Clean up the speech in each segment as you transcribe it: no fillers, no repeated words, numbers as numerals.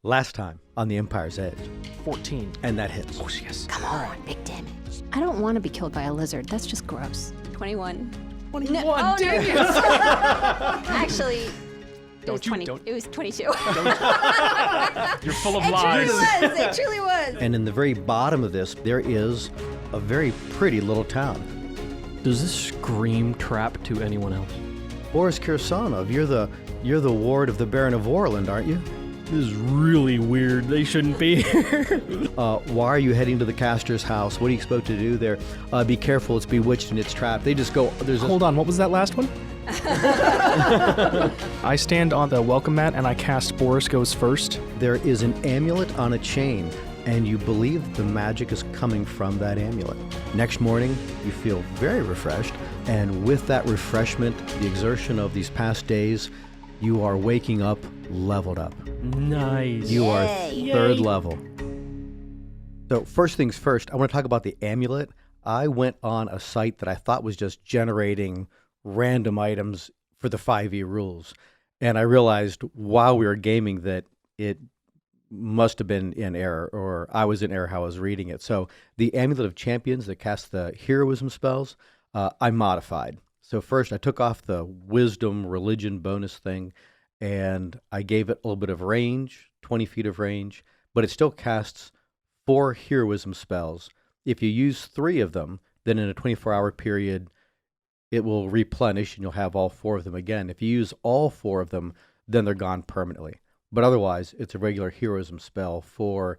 Last time on the Empire's Edge. 14. And that hits. Oh, yes. Come on, big damage. I don't want to be killed by a lizard. That's just gross. 21. 21, No, dang it! Actually, it was Don't you- 20. don't- It was 22. You're full of It lies. truly was. It truly was. And in the very bottom of this, there is a very pretty little town. Does this scream trap to anyone else? Boris Kirsanov, you're the ward of the Baron of Orland, aren't you? This is really weird. They shouldn't be here. Why are you heading to the caster's house? What are you supposed to do there? Be careful, it's bewitched and it's trapped. They just go, Hold on, what was that last one? I stand on the welcome mat and I cast Boris Goes First. There is an amulet on a chain, and you believe the magic is coming from that amulet. Next morning, you feel very refreshed, and with that refreshment, the exertion of these past days, you are waking up leveled up. Nice. You are Yay. third level. So first things first, I want to talk about the amulet. I went on a site that I thought was just generating random items for the 5e rules. And I realized while we were gaming that it must have been in error, or I was in error how I was reading it. So the Amulet of Champions that casts the heroism spells, I modified. So first I took off the wisdom religion bonus thing, and I gave it a little bit of range, 20 feet of range, but it still casts 4 heroism spells. If you use 3 of them, then in a 24-hour period, it will replenish and you'll have all 4 of them again. If you use all 4 of them, then they're gone permanently. But otherwise, it's a regular heroism spell for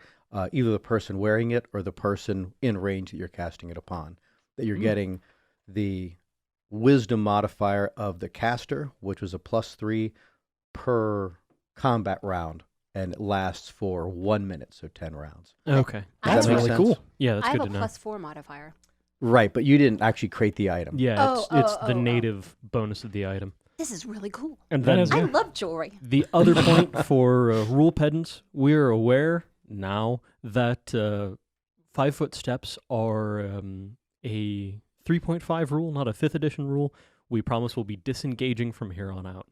either the person wearing it or the person in range that you're casting it upon. That you're getting the wisdom modifier of the caster, which was a +3 per combat round, and it lasts for 1 minute, so 10 rounds. Okay. I That's that make really sense? cool. Yeah, that's I have good a to know. +4 modifier. Right, but you didn't actually create the item. Yeah, it's the oh. native bonus of the item. This is really cool. And That then is- I Yeah. love jewelry. the other point for rule pedants, we're aware now that 5-foot steps are a 3.5 rule, not a 5th edition rule. We promise we'll be disengaging from here on out.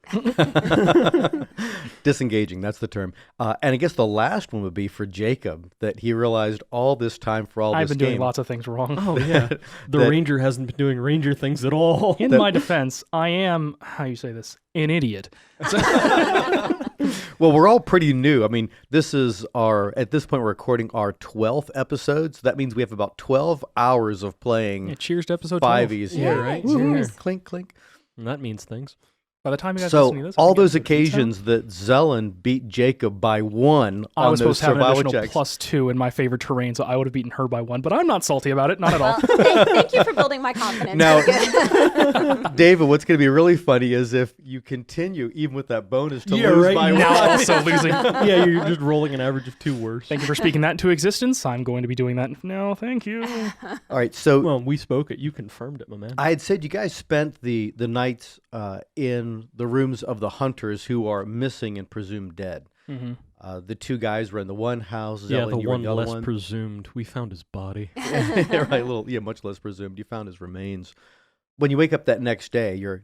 Disengaging, that's the term. And I guess the last one would be for Jacob, that he realized all this time for all I've this been doing game. lots of things wrong. Oh, yeah. The That- ranger hasn't been doing ranger things at all. In my defense, I am, how you say this, an idiot. Well, we're all pretty new. I mean, this is at this point, we're recording our 12th episode, so that means we have about 12 hours of playing Yeah, cheers to episode 12. 5es Yeah, here, right? cheers. Clink, clink. And that means things. By the time you guys So listen to this, I all think those it's 13 occasions that Zelen beat Jacob by 1 I on was those supposed to have an survival additional checks. +2 in my favorite terrain, so I would have beaten her by 1, but I'm not salty about it, not at all. Well, thank you for building my confidence. Now- Good. David, what's going to be really funny is if you continue, even with that bonus, to Yeah, lose right. by Now 1. also losing. Yeah, you're just rolling an average of 2 worse. Thank you for speaking that into existence. I'm going to be doing that now. Thank you. All right, so Well, we spoke it. You confirmed it, my man. I had said you guys spent the nights in the rooms of the hunters who are missing and presumed dead. hmm The 2 guys were in the one house. Yeah, Zelen, the you were in one the other less one. presumed. We found his body. Right, much less presumed. You found his remains. When you wake up that next day, you're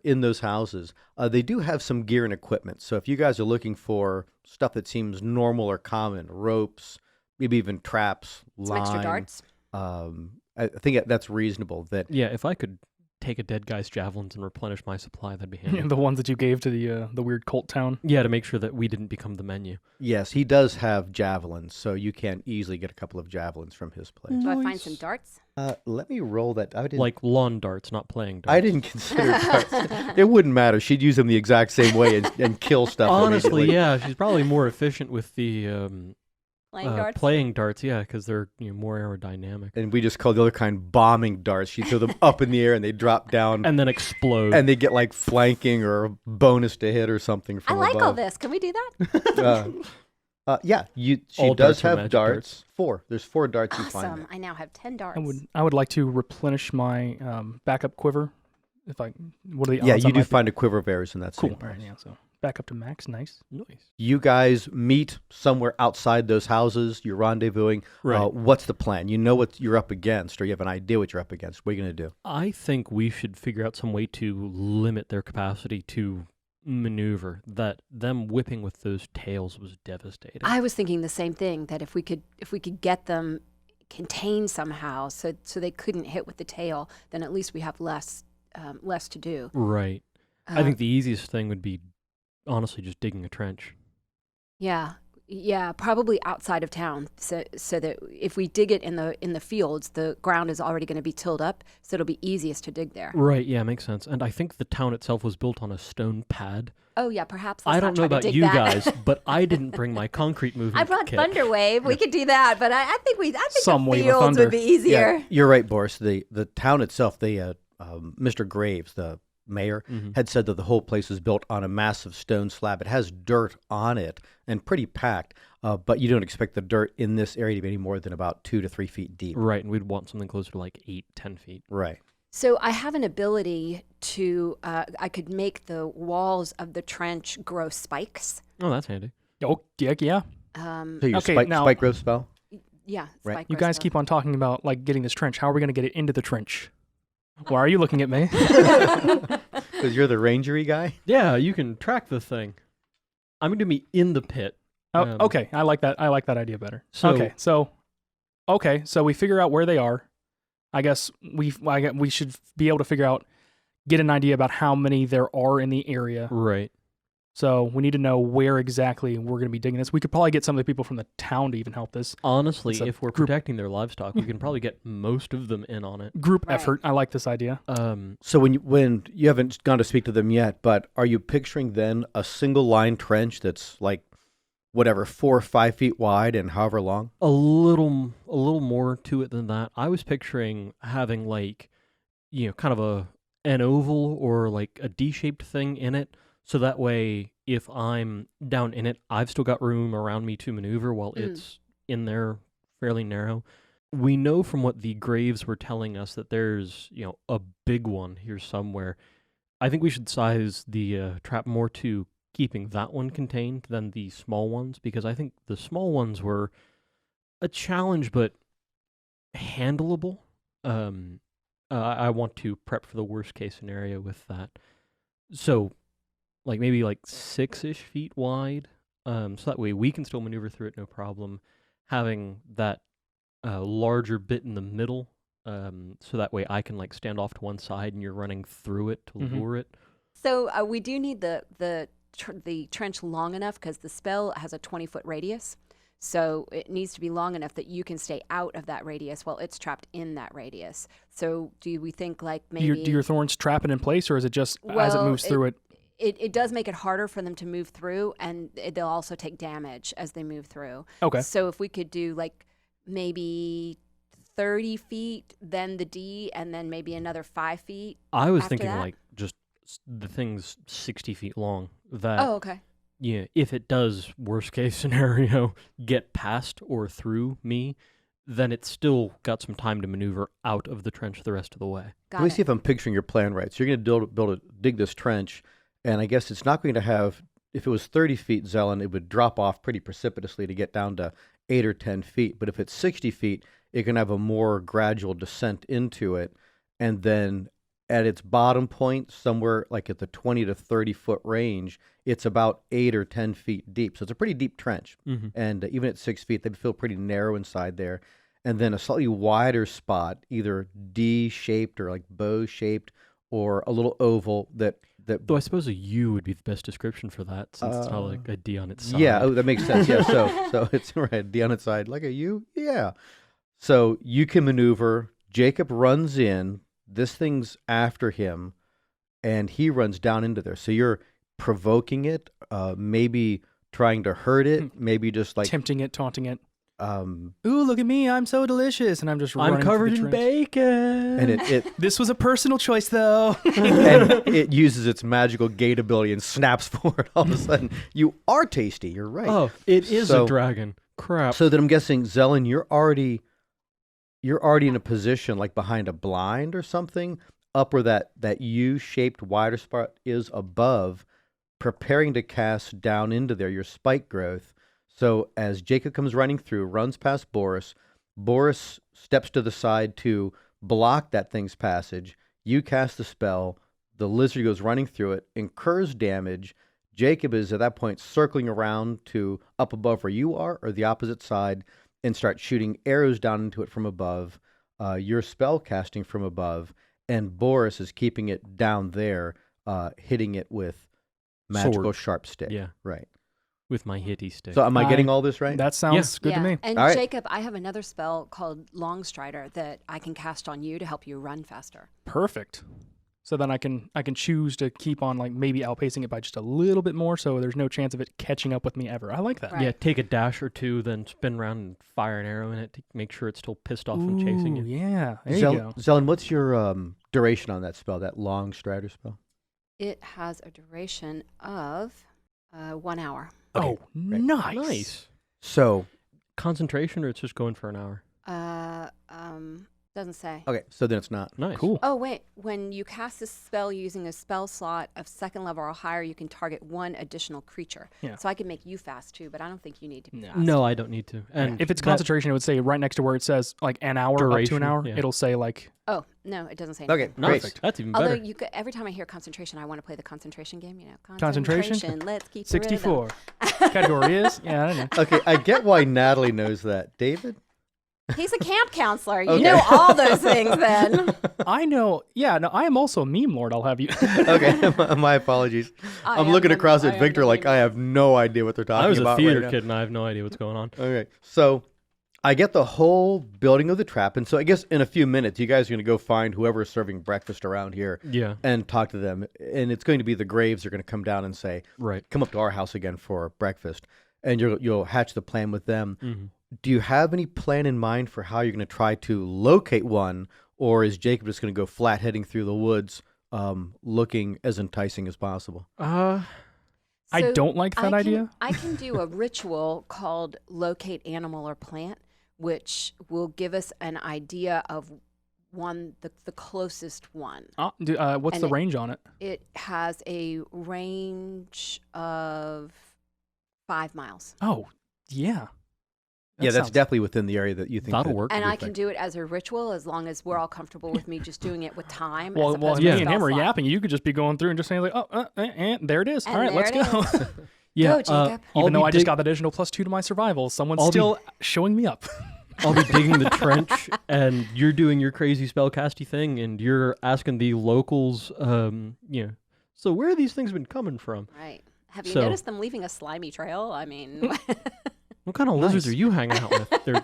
in those houses. They do have some gear and equipment. So if you guys are looking for stuff that seems normal or common, ropes, maybe even traps, Some extra line, darts. I think that's reasonable. That Yeah, if I could take a dead guy's javelins and replenish my supply, that'd be handy. The ones that you gave to the weird cult town. Yeah, to make sure that we didn't become the menu. yes, he does have javelins, so you can easily get a couple of javelins from his place. Do I find some darts? Let me roll that. I didn't. Like lawn darts, not playing darts. I didn't consider darts. It wouldn't matter. She'd use them the exact same way and kill stuff. Honestly, immediately. yeah, she's probably more efficient with the Playing darts? playing darts, yeah, because they're more aerodynamic. And we just call the other kind bombing darts. She throw them up in the air and they drop down And then explode. and they get like flanking or a bonus to hit or something I from like all above. this. Can we do that? Yeah, she All does darts are have magic darts. darts. 4. There's 4 darts you find. Awesome. there. I now have 10 darts. I would like to replenish my backup quiver. What are the Yeah, odds I you do might be- find a quiver of arrows in that Cool. same All right, place. yeah, so back up to max. Nice. Nice. You guys meet somewhere outside those houses. You're rendezvousing. Right. What's the plan? You know what you're up against, or you have an idea what you're up against. What are you going to do? I think we should figure out some way to limit their capacity to maneuver that them whipping with those tails was devastating. I was thinking the same thing, that if we could get them contained somehow so they couldn't hit with the tail, then at least we have less to do. Right. I think the easiest thing would be honestly just digging a trench. Yeah, probably outside of town, so that if we dig it in the fields, the ground is already going to be tilled up, so it'll be easiest to dig there. Right, yeah, makes sense. And I think the town itself was built on a stone pad. Oh yeah, perhaps. I don't know about you that. guys, but I didn't bring my concrete moving I brought kit. Thunderwave. We could do that, but I think Some the wave of fields thunder. would be easier. Yeah, you're right, Boris. The town itself, Mr. Graves, the mayor, had said that the whole place is built on a massive stone slab. It has dirt on it and pretty packed, but you don't expect the dirt in this area to be any more than about 2 to 3 feet deep. Right, and we'd want something closer to like 8-10 feet. Right. So I have an ability to I could make the walls of the trench grow spikes. Oh, that's handy. Oh, yeah. So your Okay, now- spike growth spell? Yeah, Right. spike You growth guys spell. keep on talking about like getting this trench. How are we going to get it into the trench? Why are you looking at me? Because you're the rangery guy? Yeah, you can track the thing. I'm going to be in the pit. Oh, Um, okay. I like that idea better. So- So we figure out where they are. I guess we should be able to get an idea about how many there are in the area. Right. So we need to know where exactly we're going to be digging this. We could probably get some of the people from the town to even help this. Honestly, It's a if we're group- protecting their livestock, we can probably get most of them in on it. Group Right. effort. I like this idea. So when you haven't gone to speak to them yet, but are you picturing then a single line trench that's like whatever 4 or 5 feet wide and however long? A little more to it than that. I was picturing having like, kind of an oval or like a D-shaped thing in it, so that way if I'm down in it, I've still got room around me to maneuver while it's in there fairly narrow. We know from what the graves were telling us that there's, a big one here somewhere. I think we should size the trap more to keeping that one contained than the small ones, because I think the small ones were a challenge but handleable. I want to prep for the worst case scenario with that. So, maybe 6-ish feet wide, so that way we can still maneuver through it no problem. Having that larger bit in the middle, so that way I can stand off to one side and you're running through it to lure it. So we do need the trench long enough because the spell has a 20-foot radius. So it needs to be long enough that you can stay out of that radius while it's trapped in that radius. So do we think maybe... Do your thorns trap it in place, or is it just as it moves through it? It does make it harder for them to move through, and they'll also take damage as they move through. Okay. So if we could do maybe 30 feet, then the D, and then maybe another 5 feet. I was After thinking that? just the thing's 60 feet long. That Oh, okay. yeah, if it does, worst case scenario, get past or through me, then it's still got some time to maneuver out of the trench the rest of the way. Got Let me it. see if I'm picturing your plan right. So you're going to dig this trench, and I guess it's not going to have, if it was 30 feet, Zelen, it would drop off pretty precipitously to get down to 8 or 10 feet. But if it's 60 feet, it can have a more gradual descent into it. And then at its bottom point, somewhere at the 20 to 30 foot range, it's about 8 or 10 feet deep. So it's a pretty deep trench. Mm-hmm. And even at 6 feet, they feel pretty narrow inside there. And then a slightly wider spot, either D-shaped or bow-shaped, or a little oval that Though I suppose a U would be the best description for that, since it's not a D on its side. Yeah, that makes sense. Yeah, so it's right, D on its side, like a U. Yeah. So you can maneuver. Jacob runs in. This thing's after him, and he runs down into there. So you're provoking it, maybe trying to hurt it, maybe just Tempting it, taunting it. um, Ooh, look at me! I'm so delicious, and I'm just running I'm through covered the in trench. bacon. and it This was a personal choice, though. and it uses its magical gate ability and snaps forward. All of a sudden, you are tasty. You're right. Oh, it is So- a dragon. Crap. So then I'm guessing, Zelen, you're already in a position behind a blind or something, up where that U-shaped wider spot is above, preparing to cast down into there your spike growth. So as Jacob comes running through, runs past Boris, Boris steps to the side to block that thing's passage. You cast the spell. The lizard goes running through it, incurs damage. Jacob is at that point circling around to up above where you are or the opposite side and start shooting arrows down into it from above. You're spell casting from above, and Boris is keeping it down there, hitting it with magical Sword. sharp stick. Yeah. Right. With my hitty stick. So am I getting all this right? That sounds good to me. And All right. Jacob, I have another spell called Longstrider that I can cast on you to help you run faster. Perfect. So then I can choose to keep on like maybe outpacing it by just a little bit more, so there's no chance of it catching up with me ever. I like that. Right. Yeah, take a dash or two, then spin around and fire an arrow in it to make sure it's still pissed off from chasing Ooh, you. Yeah, there you go. Zelen, what's your duration on that spell, that long strider spell? It has a duration of 1 hour. Okay, Oh, right. nice. Nice. So, Concentration, or it's just going for an hour? Doesn't say. okay, so then it's not. Nice. Cool. Oh, wait. When you cast this spell using a spell slot of second level or higher, you can target one additional creature. Yeah. So I can make you fast too, but I don't think you need to be No. fast. No, I don't need to. And If it's that- concentration, it would say right next to where it says like an hour up to an Duration, hour. yeah. It'll say like Oh, no, it doesn't say Okay, anything. great. Nice. That's even Although better. every time I hear concentration, I want to play the concentration game. You know, Concentration? Let's keep the rhythm. 64. Category is yeah. I don't know. Okay, I get why Natalie knows that. David? He's a camp counselor. You Okay. know all those things then. I know. Yeah. No, I am also a meme lord. I'll have you. Okay, my apologies. I'm looking across at Victor like I have no idea what they're talking I was about a theater right now. kid and I have no idea what's going on. Okay, so I get the whole building of the trap, and so I guess in a few minutes you guys are going to go find whoever is serving breakfast around here Yeah, and talk to them, and it's going to be the Graves are going to come down and say, right. come up to our house again for breakfast, and you'll hatch the plan with them. Mm-hmm. Do you have any plan in mind for how you're going to try to locate one, or is Jacob just going to go flat heading through the woods, looking as enticing as possible? I So don't like that idea. I can do a ritual called locate animal or plant, which will give us an idea of the closest one. What's And the range on it? It has a range of 5 miles. Oh, yeah. That Yeah, that's sounds- definitely within the area that you think That'll that- work. And you I can think. do it as a ritual as long as we're all comfortable with me just doing it with time. Well, as opposed to me a and spell him are slot. yapping. You could just be going through and just saying like, there it is. And All right, let's there go. it is. Yeah, Go, Jacob. I'll Even though be I just dig- got that additional +2 to my survival, someone's I'll be- still showing me up. I'll be digging the trench, and you're doing your crazy spellcasty thing, and you're asking the locals, so where have these things been coming from? Right. Have you So- noticed them leaving a slimy trail? I mean, What kind of lizards Nice. are you hanging out with? They're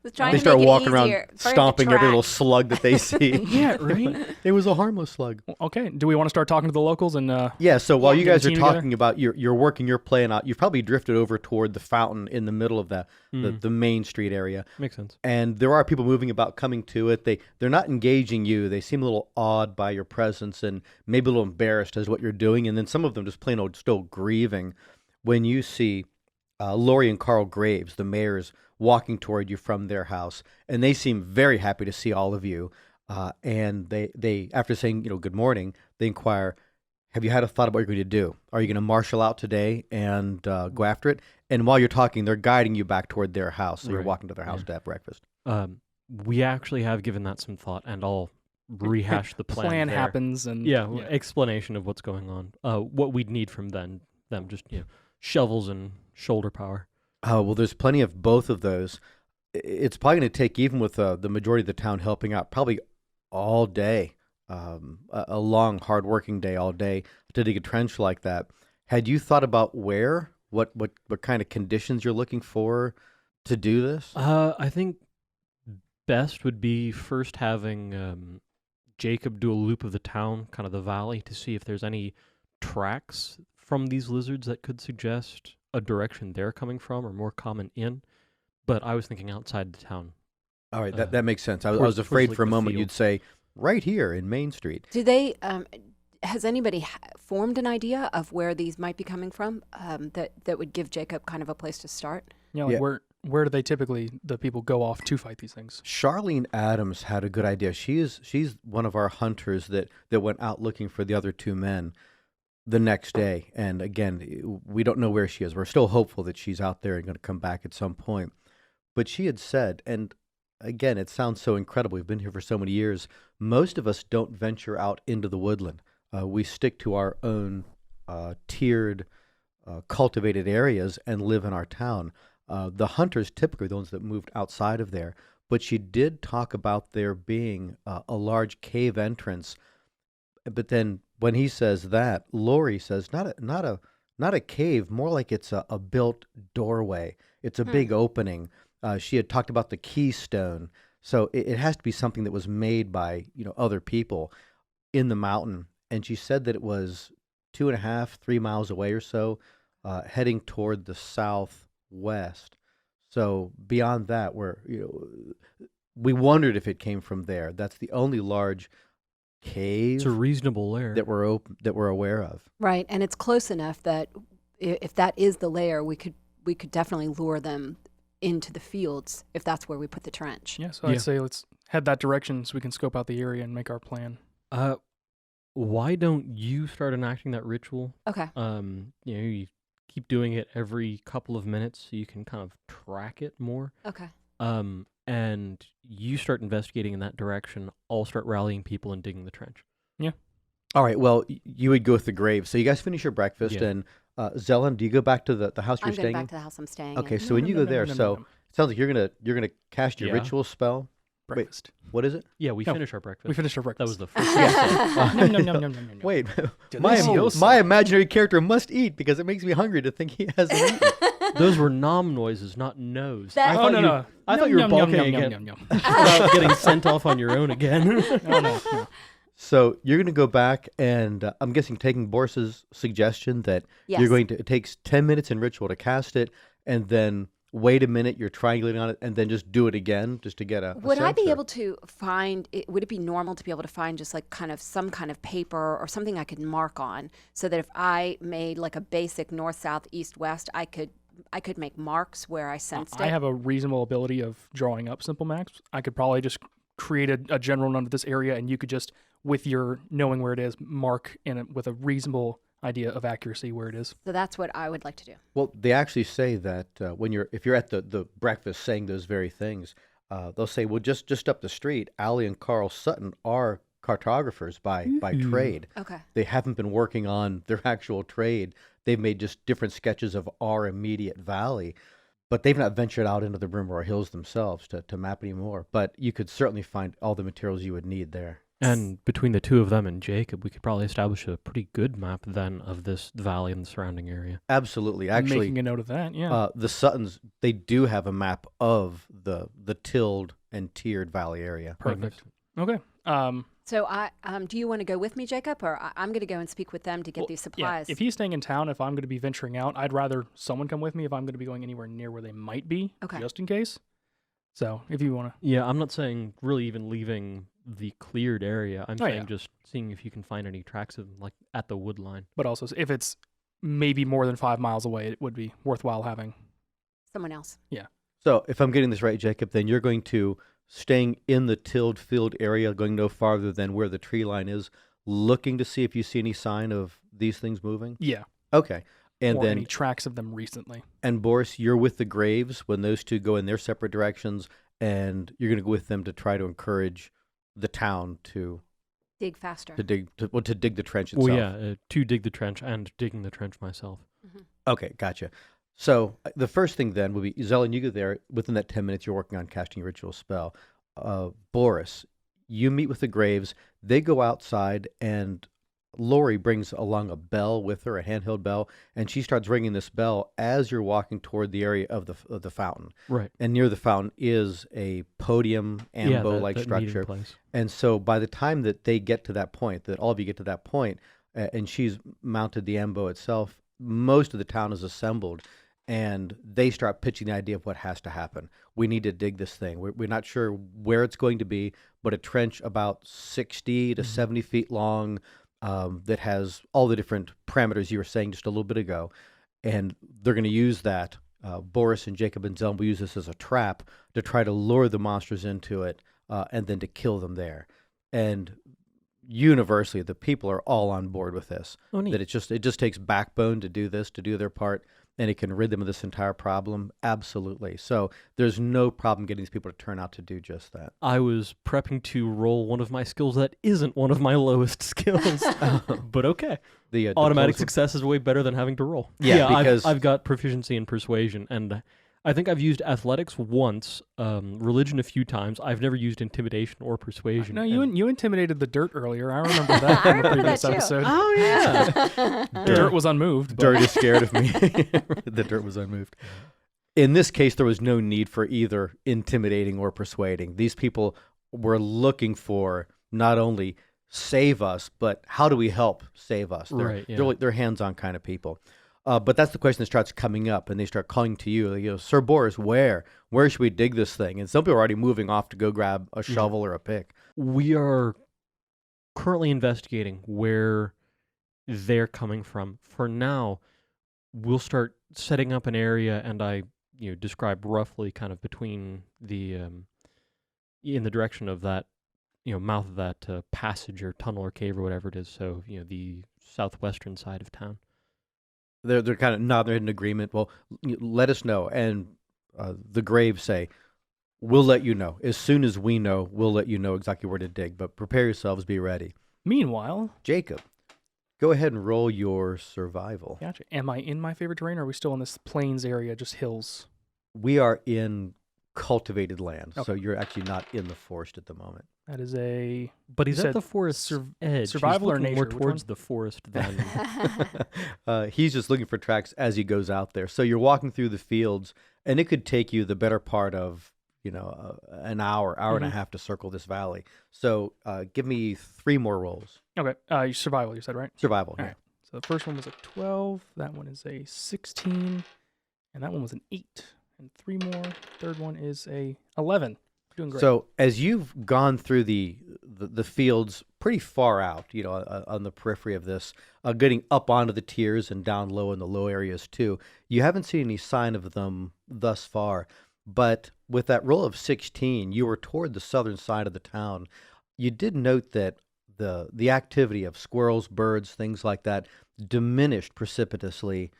was trying They to start make it walking around easier for it to stomping every little track. slug that they see. yeah, right. It was a harmless slug. Okay. Do we want to start talking to the locals and Yeah, so while you get a guys are team together? talking about you're working your plan out, you've probably drifted over toward the fountain in the middle of the main street area. Makes sense. And there are people moving about coming to it. They're not engaging you. They seem a little awed by your presence and maybe a little embarrassed as what you're doing. And then some of them just plain old still grieving when you see Lori and Carl Graves, the mayors, walking toward you from their house. And they seem very happy to see all of you. And they after saying, good morning, they inquire, have you had a thought about what you're going to do? Are you going to marshal out today and go after it? And while you're talking, they're guiding you back toward their house. So you're Right. walking to their house to have breakfast. We actually have given that some thought, and I'll rehash the plan. there. happens and Yeah, explanation of what's going on. What we'd need from them just shovels and shoulder power. Oh, well, there's plenty of both of those. It's probably going to take, even with the majority of the town helping out, probably all day, a long, hard-working day all day to dig a trench like that. Had you thought about where, what kind of conditions you're looking for to do this? I think best would be first having Jacob do a loop of the town, kind of the valley, to see if there's any tracks from these lizards that could suggest a direction they're coming from or more common in. But I was thinking outside the town. All right, that makes sense. I was towards afraid like for a the moment field. you'd say, right here in Main Street. Do they? Has anybody formed an idea of where these might be coming from? That would give Jacob kind of a place to start. like Yeah. where do they typically the people go off to fight these things? Charlene Adams had a good idea. She's one of our hunters that went out looking for the other two men the next day. And again, we don't know where she is. We're still hopeful that she's out there and going to come back at some point. But she had said, and again, it sounds so incredible. We've been here for so many years. Most of us don't venture out into the woodland. We stick to our own tiered, cultivated areas and live in our town. The hunters typically are the ones that moved outside of there. But she did talk about there being a large cave entrance. But then when he says that, Lori says not a cave, more like it's a built doorway. It's a big opening. She had talked about the keystone, so it has to be something that was made by other people in the mountain. And she said that it was 2.5, 3 miles away or so, heading toward the southwest. So beyond that, we wondered if it came from there. That's the only large cave It's a reasonable lair. that we're aware of. Right, and it's close enough that if that is the layer, we could definitely lure them into the fields if that's where we put the trench. Yeah, so Yeah. I'd say let's head that direction so we can scope out the area and make our plan. Why don't you start enacting that ritual? Okay. You keep doing it every couple of minutes so you can kind of track it more. Okay. And you start investigating in that direction. I'll start rallying people and digging the trench. All right. Well, you would go with the grave. So you guys finish your breakfast, Yeah. and Zelen, do you go back to the house you're I'm going staying back in? to the house I'm staying Okay. in. So when you go there, so it sounds like you're gonna cast your Yeah. ritual spell. Breakfast. What is it? Yeah, we No, finish our breakfast. We finished our That breakfast. was the first Nom, nom, nom, nom, nom, nom, nom. Wait, Delicioso. my imaginary character must eat because it makes me hungry to think he hasn't eaten. Those were nom noises, not no's. That- I Oh, thought no, you, no. I thought Nom, you were nom, nom, balking nom, again nom, nom, nom. about getting sent off on your own again. No, no, no. So you're going to go back, and I'm guessing taking Boris's suggestion that Yes. you're going to. It takes 10 minutes in ritual to cast it, and then wait a minute. You're triangulating on it, and then just do it again, just to get a. Would I be sense, or- able to find it? Would it be normal to be able to find just like kind of some kind of paper or something I could mark on, so that if I made like a basic north, south, east, west, I could make marks where I sensed I it. have a reasonable ability of drawing up simple maps. I could probably just create a general note of this area, and you could just, with your knowing where it is, mark in it with a reasonable idea of accuracy where it is. So that's what I would like to do. Well, they actually say that if you're at the breakfast saying those very things, they'll say, well, just up the street, Allie and Carl Sutton are cartographers by trade. Okay. They haven't been working on their actual trade. They've made just different sketches of our immediate valley, but they've not ventured out into the Brimroar Hills themselves to map anymore. But you could certainly find all the materials you would need there. And between the two of them and Jacob, we could probably establish a pretty good map then of this valley and the surrounding area. Absolutely. Actually, Making a note of that, yeah. the Suttons, they do have a map of the tilled and tiered valley area. Perfect. Okay. So do you want to go with me, Jacob, or I'm going to go and speak with them to get Well, these yeah, supplies? if he's staying in town, if I'm going to be venturing out, I'd rather someone come with me if I'm going to be going anywhere near where they might be, Okay. just in case. So if you want to. Yeah, I'm not saying really even leaving the cleared area. I'm Oh, saying yeah. just seeing if you can find any tracks of them, like at the wood line. But also, if it's maybe more than 5 miles away, it would be worthwhile having. Someone else. So if I'm getting this right, Jacob, then you're going to staying in the tilled field area, going no farther than where the tree line is, looking to see if you see any sign of these things moving? Yeah. Okay. And or then any tracks of them recently. and Boris, you're with the Graves when those two go in their separate directions, and you're going to go with them to try to encourage the town to Dig faster. dig the trench itself. Well, yeah, to dig the trench and digging the trench myself. Okay, gotcha. So the first thing then would be, Zelen, you go there. Within that 10 minutes, you're working on casting a ritual spell. Boris, you meet with the Graves. They go outside, and Lori brings along a bell with her, a handheld bell, and she starts ringing this bell as you're walking toward the area of the fountain. Right. And near the fountain is a podium, ambo-like that meeting structure. place. And so by the time that they get to that point, that all of you get to that point, and she's mounted the ambo itself, most of the town is assembled, and they start pitching the idea of what has to happen. We need to dig this thing. We're not sure where it's going to be, but a trench about 60 to 70 feet long that has all the different parameters you were saying just a little bit ago. And they're going to use that. Boris and Jacob and Zelen will use this as a trap to try to lure the monsters into it and then to kill them there. And universally, the people are all on board with this. Oh, neat. That it just takes backbone to do this, to do their part. and it can rid them of this entire problem, absolutely. So there's no problem getting these people to turn out to do just that. I was prepping to roll one of my skills that isn't one of my lowest skills, but okay. The Automatic diplomacy- success is way better than having to roll. Yeah, because- I've got proficiency in persuasion, and I think I've used athletics once, religion a few times. I've never used intimidation or persuasion. No, and- you intimidated the dirt earlier. I remember that I from the remember previous that too. episode. Oh yeah. The dirt was unmoved. But Dirt is scared of me. The dirt was unmoved. In this case, there was no need for either intimidating or persuading. These people were looking for not only save us, but how do we help save us? Right, yeah. They're hands-on kind of people. But that's the question that starts coming up, and they start calling to you. You know, Sir Boris, where should we dig this thing? And some people are already moving off to go grab a shovel or a pick. We are currently investigating where they're coming from. For now, we'll start setting up an area, and I describe roughly kind of between the in the direction of that mouth of that passage or tunnel or cave or whatever it is. So the southwestern side of town. They're kind of nodding their head in agreement. Well, let us know. And the Graves say, we'll let you know. As soon as we know, we'll let you know exactly where to dig. But prepare yourselves, be ready. Meanwhile, Jacob, go ahead and roll your survival. gotcha. Am I in my favorite terrain, or are we still in this plains area, just hills? We are in cultivated land, so Okay. you're actually not in the forest at the moment. That is a But he's You at said the forest's edge. He's survival or looking nature? more Which towards one? the forest than He's just looking for tracks as he goes out there. So you're walking through the fields, and it could take you the better part of an hour and a Mhm. half to circle this valley. So give me 3 more rolls. okay. Survival, you said, right? Survival. All Yeah. right. So the first one was a 12. That one is a 16, and that one was an 8. And 3 more. Third one is a 11. Doing great. So as you've gone through the fields pretty far out, on the periphery of this, getting up onto the tiers and down low in the low areas too, you haven't seen any sign of them thus far. But with that roll of 16, you were toward the southern side of the town. You did note that the activity of squirrels, birds, things like that diminished precipitously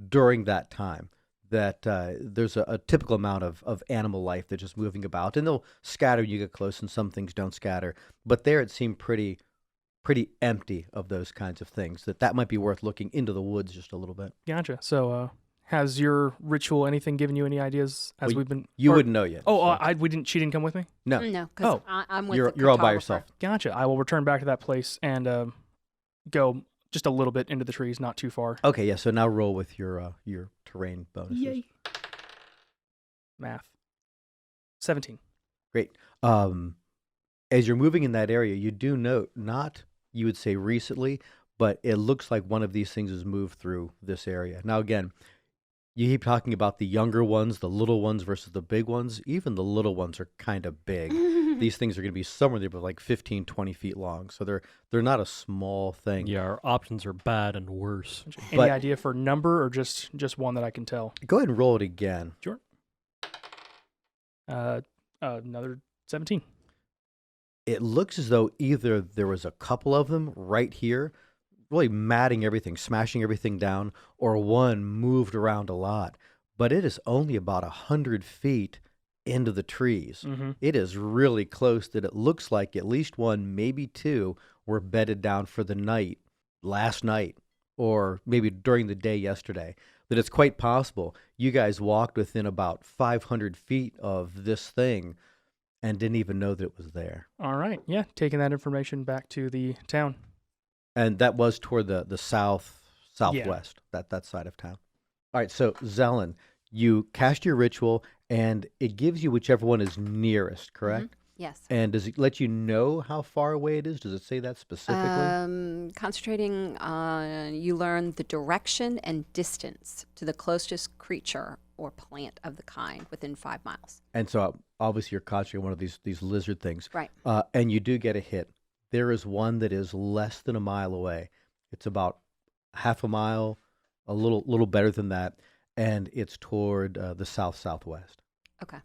during that time. That there's a typical amount of animal life that's just moving about, and they'll scatter when you get close, and some things don't scatter. But there it seemed pretty empty of those kinds of things. That might be worth looking into the woods just a little bit. Gotcha. So has your ritual anything given you any ideas as Well, we've been? You or- wouldn't know yet. Oh, so- she didn't come with me? no. No, because Oh. I'm with You're all by cartographer. yourself. Gotcha. I will return back to that place and go just a little bit into the trees, not too far. Okay, yeah. So now roll with your terrain bonuses. Math. 17. Great. As you're moving in that area, you do note, not you would say recently, but it looks like one of these things has moved through this area. Now, again, you keep talking about the younger ones, the little ones versus the big ones. Even the little ones are kind of big. These things are going to be somewhere there, but like 15, 20 feet long. So they're not a small thing. Yeah, our options are bad and worse. Any But- idea for number or just one that I can tell? Go ahead and roll it again. Sure. Another 17. It looks as though either there was a couple of them right here, really matting everything, smashing everything down, or one moved around a lot. But it is only about 100 feet into the trees. Mm-hmm. It is really close that it looks like at least one, maybe two, were bedded down for the night last night, or maybe during the day yesterday. That it's quite possible you guys walked within about 500 feet of this thing and didn't even know that it was there. All right. Yeah. Taking that information back to the town. And that was toward the southwest, that side of town. All right, so Zelen, you cast your ritual, and it gives you whichever one is nearest, correct? Yes. And does it let you know how far away it is? Does it say that specifically? Concentrating on, you learn the direction and distance to the closest creature or plant of the kind within 5 miles. And so obviously you're concentrating on one of these lizard things. Right. And you do get a hit. There is one that is less than a mile away. It's about half a mile, a little better than that, and it's toward the southwest. Okay.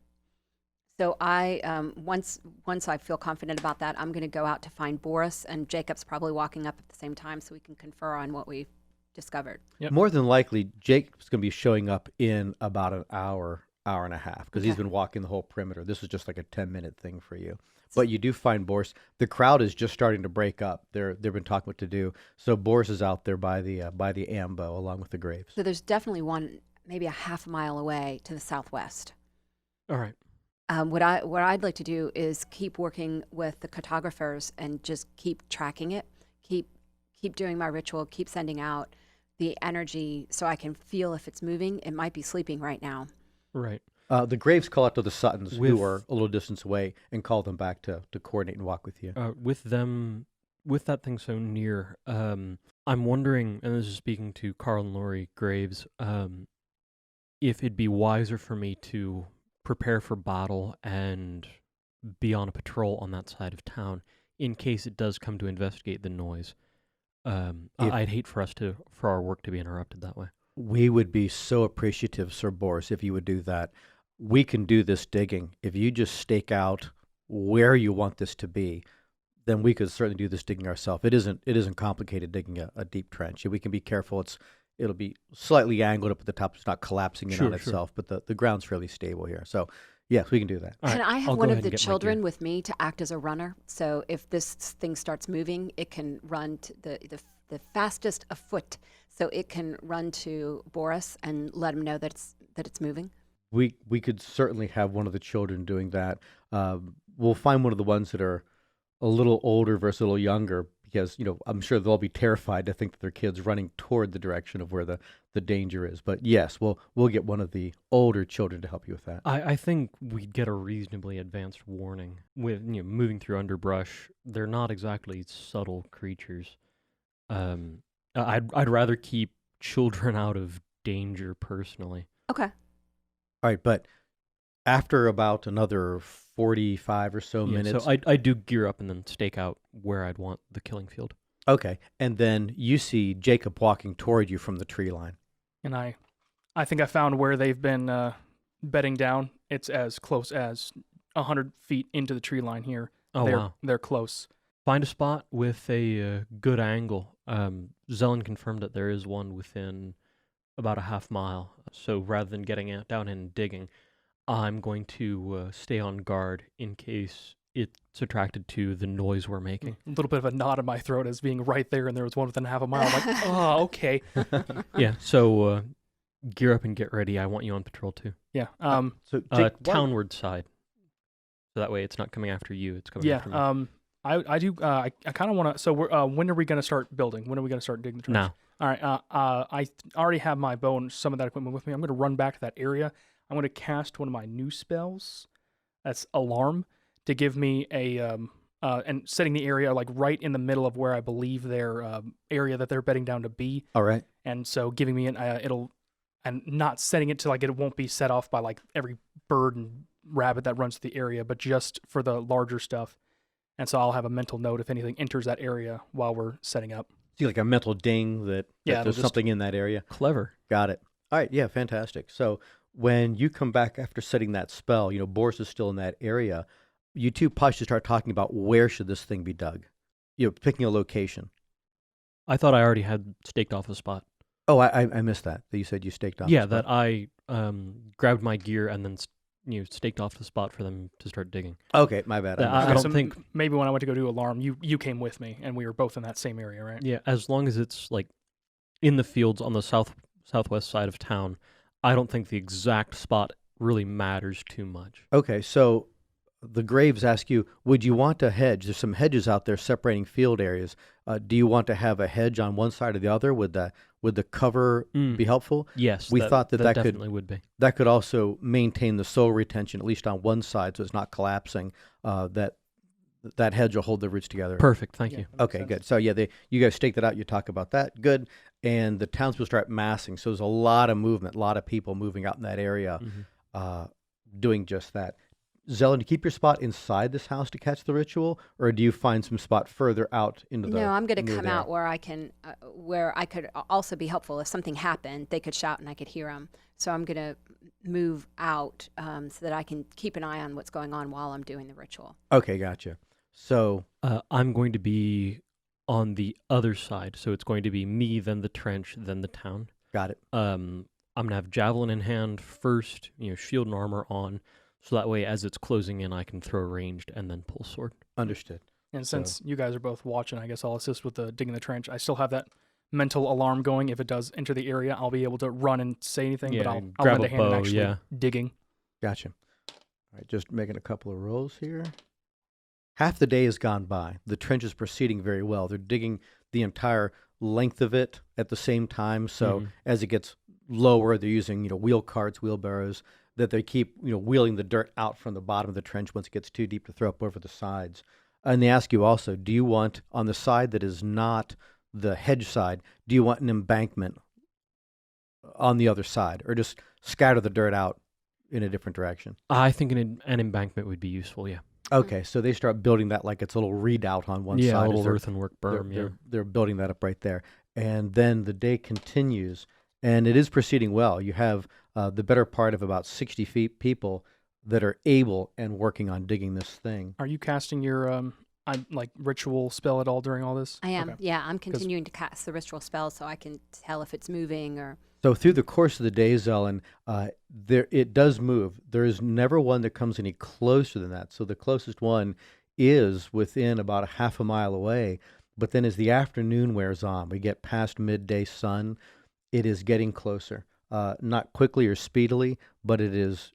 So I once I feel confident about that, I'm going to go out to find Boris, and Jacob's probably walking up at the same time, so we can confer on what we discovered. Yep. More than likely, Jake's going to be showing up in about an hour and a half, because he's Okay. been walking the whole perimeter. This is just like a 10-minute thing for you. But you do find Boris. The crowd is just starting to break up. They've been talking what to do. So Boris is out there by the ambo along with the graves. So there's definitely one, maybe a half mile away to the southwest. All right. What I'd like to do is keep working with the cartographers and just keep tracking it, keep doing my ritual, keep sending out the energy so I can feel if it's moving. It might be sleeping right now. Right. The graves call out to the Suttons, With- who are a little distance away, and call them back to coordinate and walk with you. With that thing so near, I'm wondering, and this is speaking to Carl and Lori Graves, if it'd be wiser for me to prepare for battle and be on a patrol on that side of town in case it does come to investigate the noise. I'd hate for our work to be interrupted that way. We would be so appreciative, Sir Boris, if you would do that. We can do this digging. If you just stake out where you want this to be, then we could certainly do this digging ourselves. It isn't complicated digging a deep trench. We can be careful. It'll be slightly angled up at the top. It's not collapsing in Sure, on sure. itself, but the ground's fairly stable here. So yes, we can do that. All Can right, I have I'll go one ahead of and the get my children gear. with me to act as a runner? So if this thing starts moving, it can run to the fastest afoot. So it can run to Boris and let him know that it's moving. We could certainly have one of the children doing that. We'll find one of the ones that are a little older versus a little younger, because I'm sure they'll be terrified to think that their kid's running toward the direction of where the danger is. But yes, we'll get one of the older children to help you with that. I think we'd get a reasonably advanced warning with moving through underbrush. They're not exactly subtle creatures. I'd rather keep children out of danger personally. Okay. All right, but after about another 45 or so Yeah, minutes, so I do gear up and then stake out where I'd want the killing field. okay, and then you see Jacob walking toward you from the tree line. And I think I found where they've been bedding down. It's as close as 100 feet into the tree line here. Oh, wow. They're close. Find a spot with a good angle. Zelen confirmed that there is one within about a half mile. So rather than getting down and digging, I'm going to stay on guard in case it's attracted to the noise we're making. A little bit of a knot in my throat as being right there, and there was one within half a mile. I'm like, oh, okay. Yeah, so gear up and get ready. I want you on patrol too. Yeah. So Jake, Townward side. So that way it's not coming after you, it's coming after me. Yeah. I do. I kind of want to. So when are we going to start building? When are we going to start digging the trench? Now. All right. I already have my bow and some of that equipment with me. I'm going to run back to that area. I'm going to cast one of my new spells. That's Alarm, to give me a and setting the area like right in the middle of where I believe their area that they're bedding down to be. all right. And so giving me and not setting it to like it won't be set off by like every bird and rabbit that runs through the area, but just for the larger stuff. And so I'll have a mental note if anything enters that area while we're setting up. See, like a mental ding that Yeah, it'll there's just- something in that area. Clever. Got it. All right, yeah, fantastic. So when you come back after setting that spell, Boris is still in that area. You two probably should start talking about where should this thing be dug. Picking a location. I thought I already had staked off a spot. Oh, I missed that. That you said you staked off. Yeah, the spot. that I grabbed my gear and then staked off the spot for them to start digging. Okay, my bad. Yeah, I missed I that. don't So think- maybe when I went to go do Alarm, you came with me, and we were both in that same area, right? Yeah, as long as it's like in the fields on the southwest side of town, I don't think the exact spot really matters too much. Okay, so the graves ask you, would you want a hedge? There's some hedges out there separating field areas. Do you want to have a hedge on one side or the other? Would the cover be helpful? Yes, We thought that could definitely would be. That could also maintain the soil retention, at least on one side, so it's not collapsing. That hedge will hold the roots together. Perfect, thank Yeah, you. that makes Okay, sense. good. So yeah, you guys stake that out. You talk about that. Good. And the townspeople start massing. So there's a lot of movement, a lot of people moving out in that area, doing just that. Zelen, do you keep your spot inside this house to catch the ritual, or do you find some spot further out into the? No, I'm going to near come there? out where I could also be helpful. If something happened, they could shout and I could hear them. So I'm going to move out so that I can keep an eye on what's going on while I'm doing the ritual. Okay, gotcha. So I'm going to be on the other side. So it's going to be me, then the trench, then the town. Got it. I'm going to have javelin in hand first, shield and armor on. So that way, as it's closing in, I can throw ranged and then pull sword. Understood. And since you guys are both watching, I guess I'll assist with the digging the trench. I still have that mental alarm going. If it does enter the area, I'll be able to run and say anything, but I'll grab lend a a hand in bow, actually digging. Gotcha. All right, just making a couple of rolls here. Half the day has gone by. The trench is proceeding very well. They're digging the entire length of it at the same time. So as it gets lower, they're using wheel carts, wheelbarrows, that they keep wheeling the dirt out from the bottom of the trench once it gets too deep to throw up over the sides. And they ask you also, do you want, on the side that is not the hedge side, do you want an embankment on the other side, or just scatter the dirt out in a different direction? I think an embankment would be useful, yeah. Okay, so they start building that like it's a little redoubt on one side. Yeah, a as little they're- earthenwork berm, They're building that up right there. And then the day continues, and it is proceeding well. You have the better part of about 60 feet people that are able and working on digging this thing. Are you casting your ritual spell at all during all this? I am. Okay. Yeah, I'm continuing to cast the ritual spell so I can tell if it's moving or. So through the course of the day, Zelen, it does move. There is never one that comes any closer than that. So the closest one is within about a half a mile away. But then as the afternoon wears on, we get past midday sun, it is getting closer. Not quickly or speedily, but it is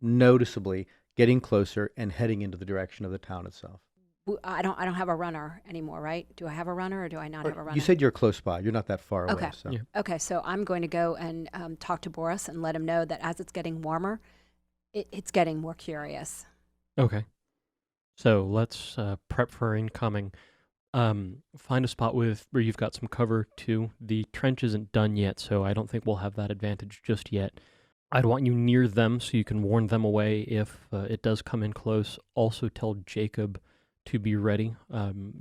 noticeably getting closer and heading into the direction of the town itself. I don't have a runner anymore, right? Do I have a runner or do I not have a runner? You said you're close by. You're not that far away. Okay. So. Yeah. Okay, so I'm going to go and talk to Boris and let him know that as it's getting warmer, it's getting more curious. Okay. So let's prep for incoming. Find a spot where you've got some cover too. The trench isn't done yet, so I don't think we'll have that advantage just yet. I'd want you near them so you can warn them away if it does come in close. Also tell Jacob to be ready.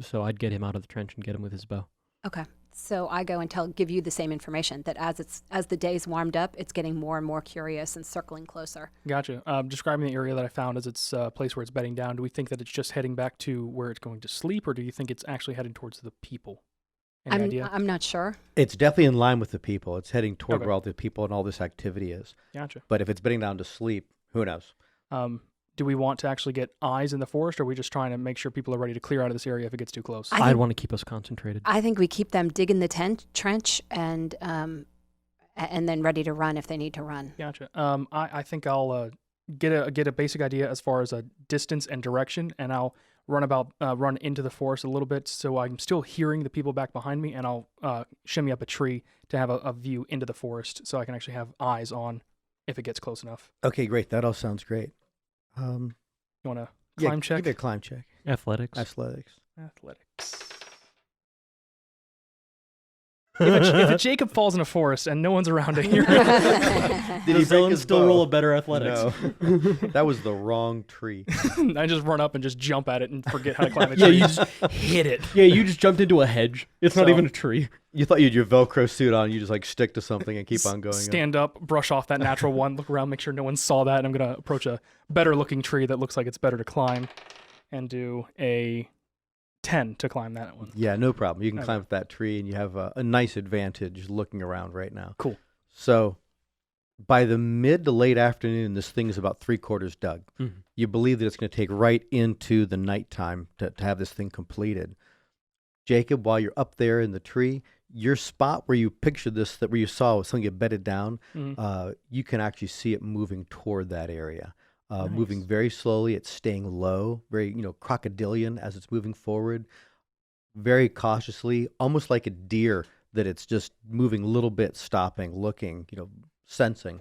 So I'd get him out of the trench and get him with his bow. Okay. So I go and give you the same information that as the day's warmed up, it's getting more and more curious and circling closer. Gotcha. Describing the area that I found as its place where it's bedding down, do we think that it's just heading back to where it's going to sleep, or do you think it's actually heading towards the people? Any idea? I'm not sure. It's definitely in line with the people. It's heading toward Okay. where all the people and all this activity is. Gotcha. But if it's bedding down to sleep, who knows? Do we want to actually get eyes in the forest, or are we just trying to make sure people are ready to clear out of this area if it gets too close? I I'd think- want to keep us concentrated. I think we keep them digging the trench and then ready to run if they need to run. Gotcha. I think I'll get a basic idea as far as a distance and direction, and I'll run into the forest a little bit so I'm still hearing the people back behind me, and I'll shimmy up a tree to have a view into the forest so I can actually have eyes on if it gets close enough. Okay, great. That all sounds great. You want to Yeah, climb check? Give it a climb check. Athletics. Athletics. Athletics. if a Jacob falls in a forest and no one's around it, you're Did he Does break Zelen his still bow? roll a better athletics? No. That was the wrong tree. I just run up and just jump at it and forget how to climb a Yeah, tree. you just hit it. Yeah, you just jumped into a hedge. It's not So- even a tree. You thought you had your Velcro suit on. You just like stick to something and keep on going. Stand up, brush off that natural one, look around, make sure no one saw that, and I'm going to approach a better looking tree that looks like it's better to climb and do a 10 to climb that one. Yeah, no problem. You can Okay. climb up that tree and you have a nice advantage looking around right now. Cool. So by the mid to late afternoon, this thing is about 3/4 dug. Mm-hmm. You believe that it's going to take right into the nighttime to have this thing completed. Jacob, while you're up there in the tree, your spot where you pictured this, where you saw something get bedded down, Mhm. you can actually see it moving toward that area. Moving Nice. very slowly. It's staying low, very, crocodilian as it's moving forward, very cautiously, almost like a deer that it's just moving a little bit, stopping, looking, sensing,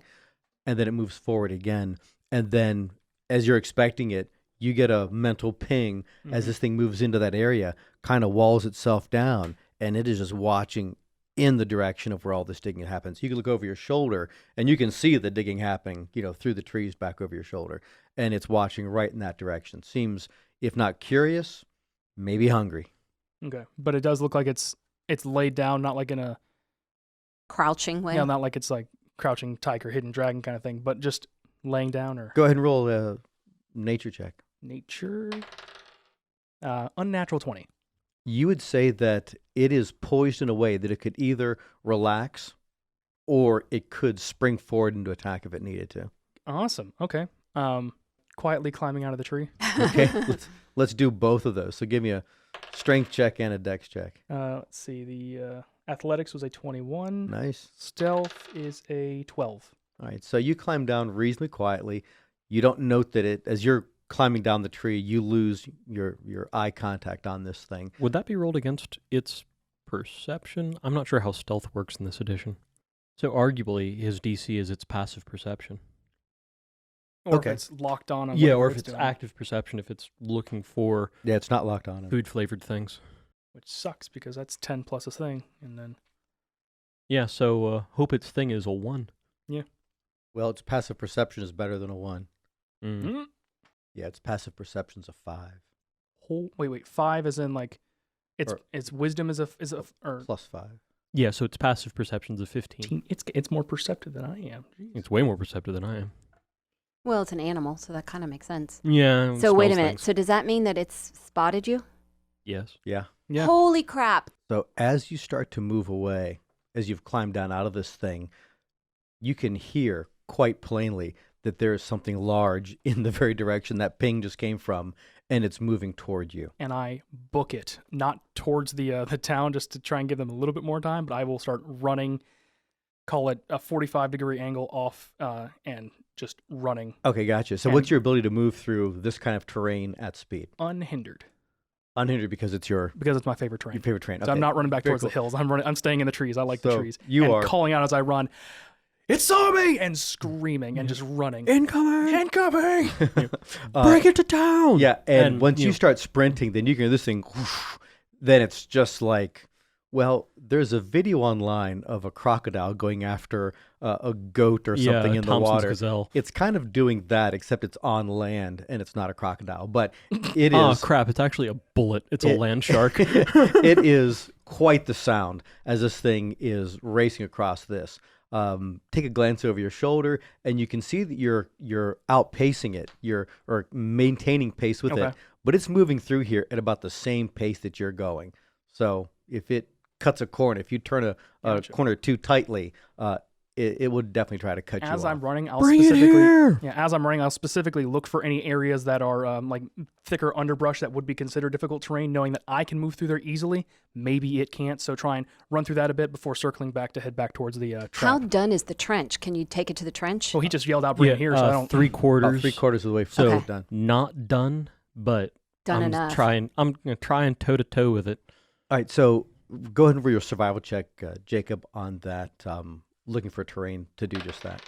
and then it moves forward again. And then as you're expecting it, you get a mental ping as Mhm. this thing moves into that area, kind of walls itself down, and it is just watching in the direction of where all this digging happens. You can look over your shoulder and you can see the digging happening, through the trees back over your shoulder, and it's watching right in that direction. Seems, if not curious, maybe hungry. Okay. But it does look like it's laid down, not like in a, Crouching way. not like it's like crouching tiger, hidden dragon kind of thing, but just laying down or Go ahead and roll a nature check. nature. Unnatural 20. You would say that it is poised in a way that it could either relax or it could spring forward into attack if it needed to. Awesome. Okay. Quietly climbing out of the tree. Okay, let's do both of those. So give me a strength check and a dex check. Let's see. The athletics was a 21. Nice. Stealth is a 12. All right, so you climb down reasonably quietly. You don't note that as you're climbing down the tree, you lose your eye contact on this thing. Would that be rolled against its perception? I'm not sure how stealth works in this edition. So arguably, his DC is its passive perception. Or Okay. if it's locked on. Yeah, or whatever if it's doing, active perception, if it's looking for Yeah, it's not locked on him. food-flavored things. which sucks because that's 10 plus a thing, and then Yeah, so hope its thing is a 1. Well, its passive perception is better than a 1. Mm. Yeah, its passive perception's a 5. wait, 5 is in like Or- its wisdom is a or Plus 5. Yeah, so its passive perception's a 15. it's more perceptive than I am. Jeez. It's way more perceptive than I am. Well, it's an animal, so that kind of makes sense. Yeah. So wait a smells minute. things. So does that mean that it's spotted you? Yes. Yeah. Yeah. Holy crap! So as you start to move away, as you've climbed down out of this thing, you can hear quite plainly that there is something large in the very direction that ping just came from, and it's moving toward you. And I book it, not towards the town, just to try and give them a little bit more time, but I will start running, call it a 45-degree angle off, and just running Okay, gotcha. So what's your ability to move through this kind of terrain at speed? unhindered Unhindered because it's your because it's my favorite terrain. favorite terrain. So Okay. I'm not running back Very towards the cool. hills. I'm staying in the trees. I like the So trees. you and are- calling out as I run, "It saw me!" and screaming and just running. Incoming! Incoming! Break it to town! Yeah, and once you know, start sprinting, then you can hear this thing, whoosh, then it's just like, well, there's a video online of a crocodile going after a goat or something in the Thompson's water. Gazelle. It's kind of doing that, except it's on land and it's not a crocodile, but it Oh, is. crap. It's actually a bullet. It's a It- land shark. It is quite the sound as this thing is racing across this. Take a glance over your shoulder, and you can see that you're outpacing it. Or maintaining pace with Okay. it, but it's moving through here at about the same pace that you're going. So if it cuts a corner, if you turn a Gotcha. corner too tightly, it would definitely try to cut you As off. I'm running, I'll Bring it specifically here! as I'm running, I'll specifically look for any areas that are like thicker underbrush that would be considered difficult terrain, knowing that I can move through there easily. Maybe it can't, so try and run through that a bit before circling back to head back towards the How trap. done is the trench? Can you take it to the trench? Well, he just yelled out, "Bring it here!" So I don't. 3/4. About 3/4 of the way So done. not done, but Done I'm enough. I'm gonna try and toe to toe with it. All right, so go ahead and roll your survival check, Jacob, on that. Looking for terrain to do just that.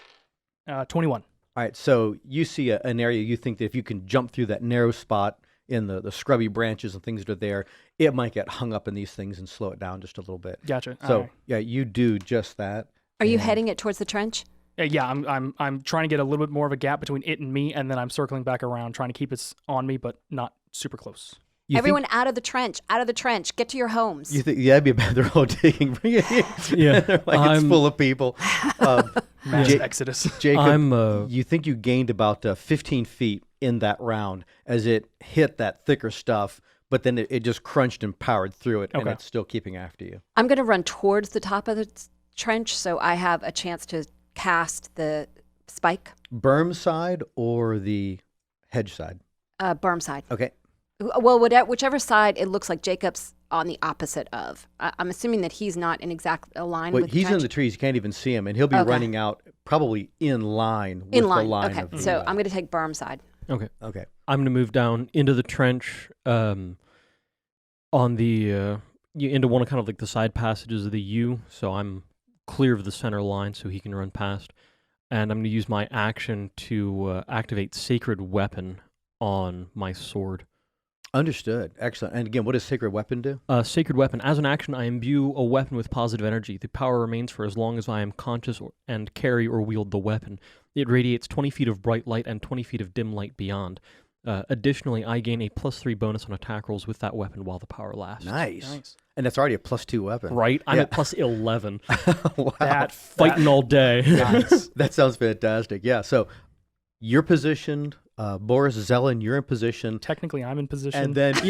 21. All right, so you see an area you think that if you can jump through that narrow spot in the scrubby branches and things that are there, it might get hung up in these things and slow it down just a little bit. Gotcha. So Alright. yeah, you do just that. Are you and- heading it towards the trench? Yeah, I'm trying to get a little bit more of a gap between it and me, and then I'm circling back around, trying to keep it on me, but not super close. You think- Everyone out of the trench! Out of the trench! Get to your homes. You think that'd be bad? They're all digging. Bring it here. Yeah, They're like it's I'm- full of people. Mass Ja- exodus. Jacob, I'm you think you gained about 15 feet in that round as it hit that thicker stuff, but then it just crunched and powered through it, and Okay. it's still keeping after you. I'm going to run towards the top of the trench so I have a chance to cast the spike. Berm side or the hedge side? Berm side. Okay. Well, whichever side it looks like Jacob's on the opposite of. I'm assuming that he's not in exact line Well, with he's the trench. in the trees. You can't even see him, and he'll be Okay. running out probably in line with in line. the line Okay, of the, so I'm going to take berm side. okay. Okay. I'm gonna move down into the trench, on the into one of kind of like the side passages of the U, so I'm clear of the center line, so he can run past. And I'm gonna use my action to activate Sacred Weapon on my sword. Understood. Excellent. And again, what does Sacred Weapon do? Sacred Weapon. As an action, I imbue a weapon with positive energy. The power remains for as long as I am conscious and carry or wield the weapon. It radiates 20 feet of bright light and 20 feet of dim light beyond. Additionally, I gain a +3 bonus on attack rolls with that weapon while the power lasts. Nice. And that's already a +2 weapon. Right? I'm Yeah. at +11. Wow. That Fighting all day. Nice. That sounds fantastic. Yeah. So you're positioned Boris, Zelen, you're in position. Technically, I'm in position. And then this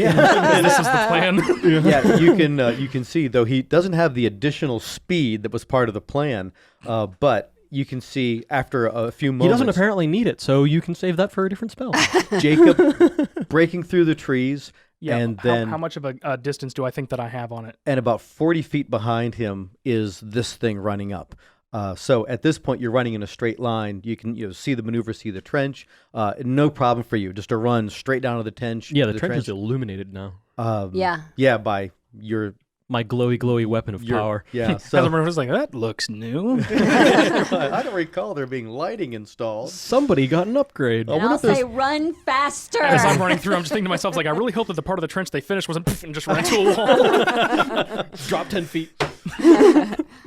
is the plan. yeah, you can see, though he doesn't have the additional speed that was part of the plan, but you can see after a few moments. He doesn't apparently need it, so you can save that for a different spell. Jacob breaking through the trees, Yeah, and then how much of a distance do I think that I have on it? and about 40 feet behind him is this thing running up. So at this point, you're running in a straight line. You can see the maneuver, see the trench. No problem for you, just to run straight down to the trench. Yeah, the trench is illuminated now. Yeah, by your My glowy weapon of power. Yeah, So I so was like, that looks new. I don't recall there being lighting installed. Somebody got an upgrade. And I'll say, run faster. As I'm running through, I'm just thinking to myself, like, I really hope that the part of the trench they finished wasn't and just ran into a wall. Drop 10 feet.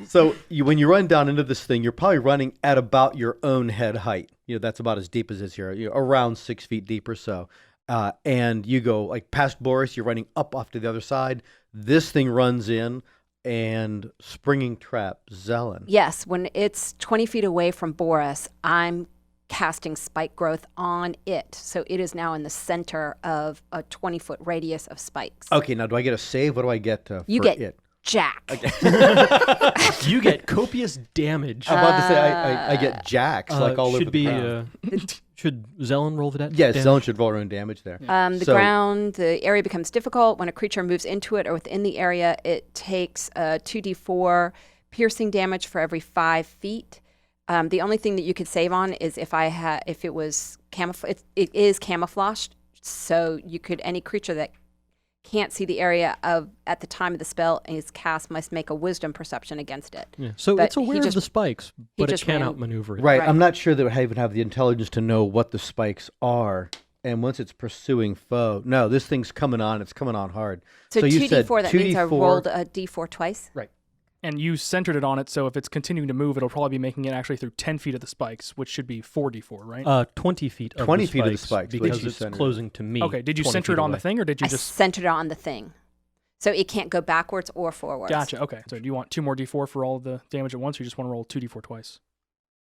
So when you run down into this thing, you're probably running at about your own head height. That's about as deep as it is here, around 6 feet deep or so. And you go like past Boris, you're running up off to the other side. This thing runs in and springing trap Zelen. Yes, when it's 20 feet away from Boris, I'm casting spike growth on it. So it is now in the center of a 20-foot radius of spikes. Okay, now do I get a save? What do I get You for get it? Jack. You get copious damage. I'm about to say I get jacks like all over the ground. Should Zelen roll that? Yes, damage? Zelen should roll her own damage there. The area becomes difficult. When a creature moves into it or within the area, it takes 2d4 piercing damage for every 5 feet. The only thing that you could save on is if it was it is camouflaged, so you could, any creature that can't see the area at the time of the spell is cast must make a wisdom perception against it. Yeah. So But it's aware of the spikes, but it just can't ran- outmaneuver it. Right. Right. I'm not sure that I even have the intelligence to know what the spikes are. And once it's pursuing foe, no, this thing's coming on. It's coming on hard. So you said 2d4, that means I 2d4. rolled a d4 twice. Right. And you centered it on it, so if it's continuing to move, it'll probably be making it actually through 10 feet of the spikes, which should be 4d4, right? 20 feet of 20 the feet of the spikes, spikes, which because you it's centered. closing to me. Okay, did you 20 center it feet on the away. thing, or did you I just... centered it on the thing. So it can't go backwards or forwards. Gotcha, okay. So do you want 2 more d4 for all the damage at once, or you just want to roll 2d4 twice?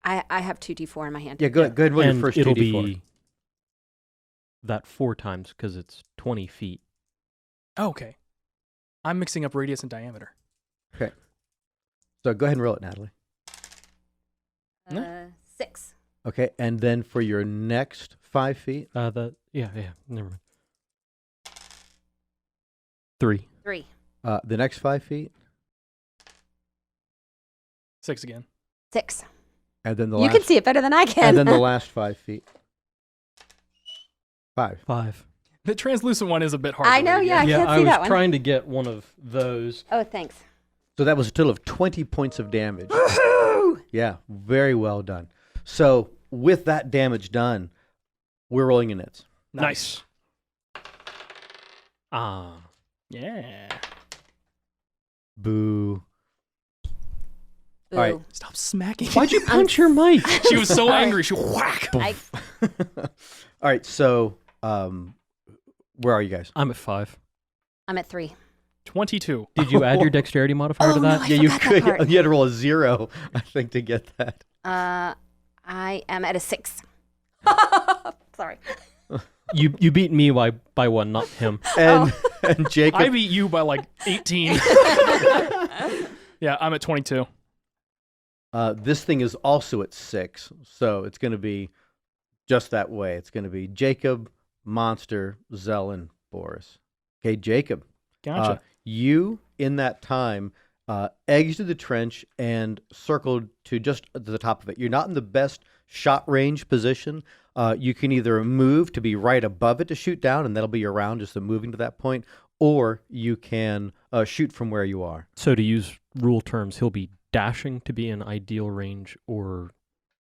I have 2d4 in my hand. Yeah, go ahead. Go ahead and roll your And first it'll 2d4. be that 4 times because it's 20 feet. Okay. I'm mixing up radius and diameter. Okay. So go ahead and roll it, Natalie. 6. Okay. And then for your next 5 feet. Yeah, never mind. 3. 3. The next 5 feet. 6 again. 6. And then the You last. can see it better than I can. And then the last 5 feet. 5. 5. The translucent one is a bit hard I to know, read, yeah. I can't I see was that one. trying to get one of those. Oh, thanks. So that was a total of 20 points of damage. Woohoo! Yeah, very well done. So with that damage done, we're rolling in it. Nice. Ah. Yeah. Boo. Boo. right. Stop smacking. Why'd you punch your mic? She was so angry. She whack. I- All right, so where are you guys? I'm at 5. I'm at 3. 22. Did you add your dexterity modifier Oh, to no, that? I Yeah, you forgot that could. part. You had to roll a 0, I think, to get that. I am at a 6. Sorry. You beat me by 1, not him. And and Jacob. I beat you by like 18. Yeah, I'm at 22. This thing is also at 6, so it's going to be just that way. It's going to be Jacob, Monster, Zelen, Boris. Okay, Jacob. Gotcha. You, in that time, exited the trench and circled to just the top of it. You're not in the best shot range position. You can either move to be right above it to shoot down, and that'll be your round, just the moving to that point, or you can shoot from where you are. So to use rule terms, he'll be dashing to be in ideal range, or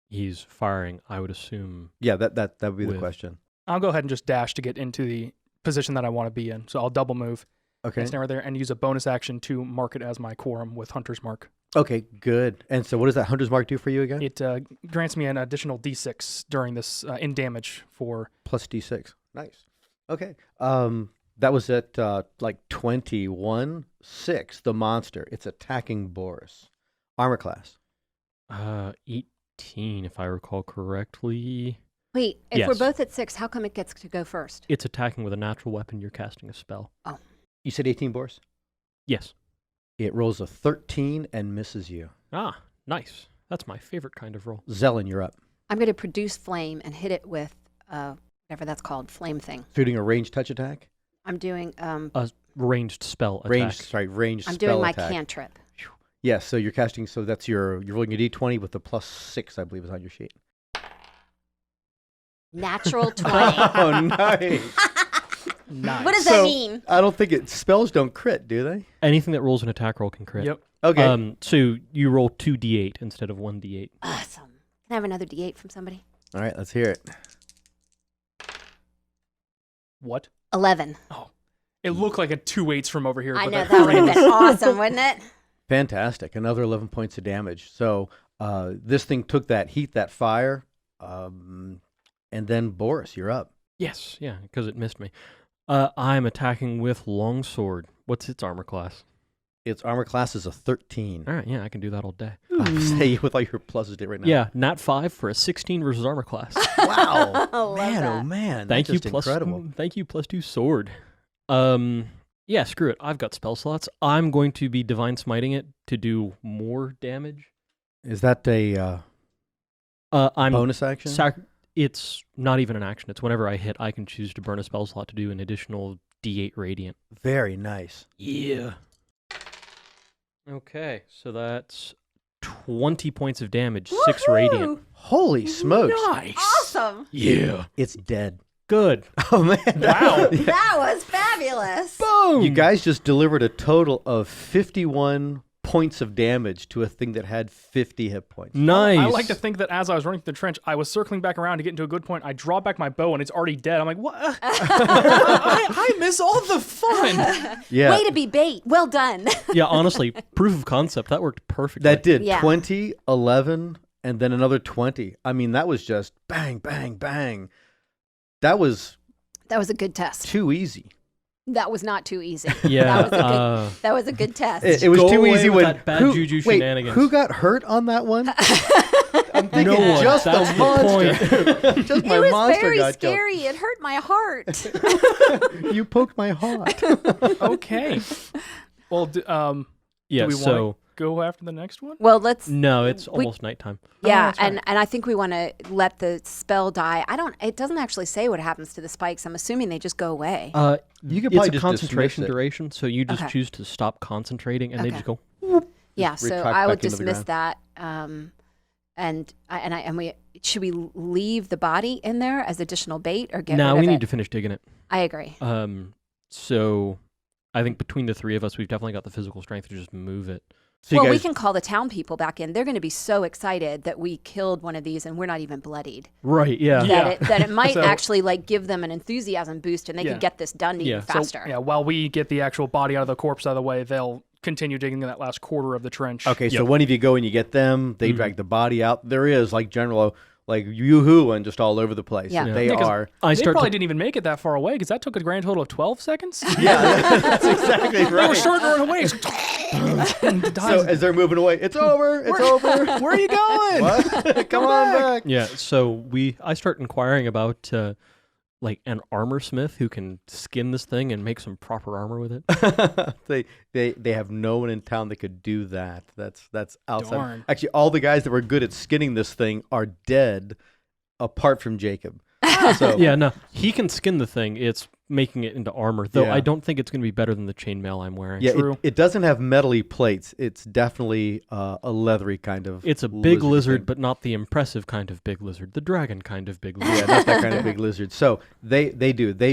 he's firing, I would assume. Yeah, that would be the With- question. I'll go ahead and just dash to get into the position that I want to be in. So I'll double move. Okay. Stand right there and use a bonus action to mark it as my quorum with Hunter's Mark. Okay, good. And so what does that Hunter's Mark do for you again? It grants me an additional d6 during this in damage for... Plus D6. Nice. Okay. That was at like 21, 6, the monster. It's attacking Boris. Armor class. 18, if I recall correctly. Wait, if we're Yes. both at 6, how come it gets to go first? It's attacking with a natural weapon. You're casting a spell. You said 18, Boris? Yes. It rolls a 13 and misses you. Ah, nice. That's my favorite kind of roll. Zelen, you're up. I'm going to produce flame and hit it with whatever that's called, flame thing. So you're doing a ranged touch attack? I'm doing A ranged spell attack. Ranged I'm spell doing my attack. cantrip. Yes, so you're casting, so that's you're rolling a d20 with the +6, I believe, is on your sheet. Natural 20. Oh, nice. Nice. What does So- that mean? I don't think spells don't crit, do they? Anything that rolls an attack roll can crit. Yep. Okay. So you roll 2d8 instead of 1d8. Awesome. Can I have another D8 from somebody? All right, let's hear it. What? 11. It looked like a 2/8 from over here. I but know, that would have three been was- awesome, wouldn't it? Fantastic. Another 11 points of damage. So this thing took that heat, that fire, and then Boris, you're up. Yes, yeah, because it missed me. I'm attacking with longsword. What's its armor class? Its armor class is a 13. All right, yeah, I can do that all day. I'll say with all your pluses to it right now. Yeah, nat 5 for a 16 versus armor class. Wow. Love man, that. oh man. Thank That's you, just plus incredible. Thank you, +2 sword. Yeah, screw it. I've got spell slots. I'm going to be divine smiting it to do more damage. Is that a I'm bonus action? It's not even an action. It's whenever I hit, I can choose to burn a spell slot to do an additional D8 radiant. Very nice. Yeah. Okay, so that's 20 points of damage, 6 radiant. Holy smokes. Nice. Awesome. Yeah. It's dead. Good. Oh man. Wow. That was fabulous. Boom. You guys just delivered a total of 51 points of damage to a thing that had 50 hit points. Nice. I like to think that as I was running through the trench, I was circling back around to get into a good point. I draw back my bow and it's already dead. I'm like, what? I miss all the fun. Yeah. Way to be bait. Well done. Yeah, honestly, proof of concept. That worked perfectly. That did Yeah. 20, 11, and then another 20. I mean, that was just bang, bang, bang. That was That was a good test. too easy. That was not too easy. Yeah. That was a good test. It was Go too away easy with when that bad who, juju wait, shenanigans. who got hurt on that one? I'm thinking No one. just That's the the monster. Just my it was monster very got scary. It hurt my heart. killed. You poked my heart. Okay. Well, Yeah, do we so want to go after the next one? Well, let's. no, it's almost nighttime. Yeah, that's right. and I think we want to let the spell die. It doesn't actually say what happens to the spikes. I'm assuming they just go away. You could It's probably a just concentration dismiss it. duration, so you just Okay. choose to stop concentrating, and they Okay. just go. Yeah, Just so retract I would back into the dismiss that. And we should we leave the body in there as additional bait or get Now rid we of need it? to finish digging it. I agree. So I think between the three of us, we've definitely got the physical strength to just move it. So you Well, we guys- can call the town people back in. They're going to be so excited that we killed one of these and we're not even bloodied. Right? Yeah. Yeah. That it might So- actually like give them an enthusiasm boost and they Yeah. can get this done even Yeah. So- faster. Yeah, while we get the actual body out of the corpse out of the way, they'll continue digging that last quarter of the trench. Okay, so Yep. one of you go and you get them. They Mhm. drag the body out. There is like general, like yoo-hoo and just all over the place. Yeah. They Yeah, 'cause are. I They start probably to. didn't even make it that far away because that took a grand total of 12 seconds. Yeah, that's exactly They were right. starting to run away. So as they're moving away, it's over. It's over. Where are you going? What? Come on back. Yeah. So I start inquiring about like an armor smith who can skin this thing and make some proper armor with it. they have no one in town that could do that. That's outside. Darn. Actually, all the guys that were good at skinning this thing are dead, apart from Jacob. So Yeah. No, he can skin the thing. It's making it into armor, though. Yeah. I don't think it's going to be better than the chainmail I'm wearing. yeah, True. it doesn't have metally plates. It's definitely a leathery kind of. It's a big lizard, thing. but not the impressive kind of big lizard. The dragon kind of big Yeah, lizard. not that kind of big lizard. So they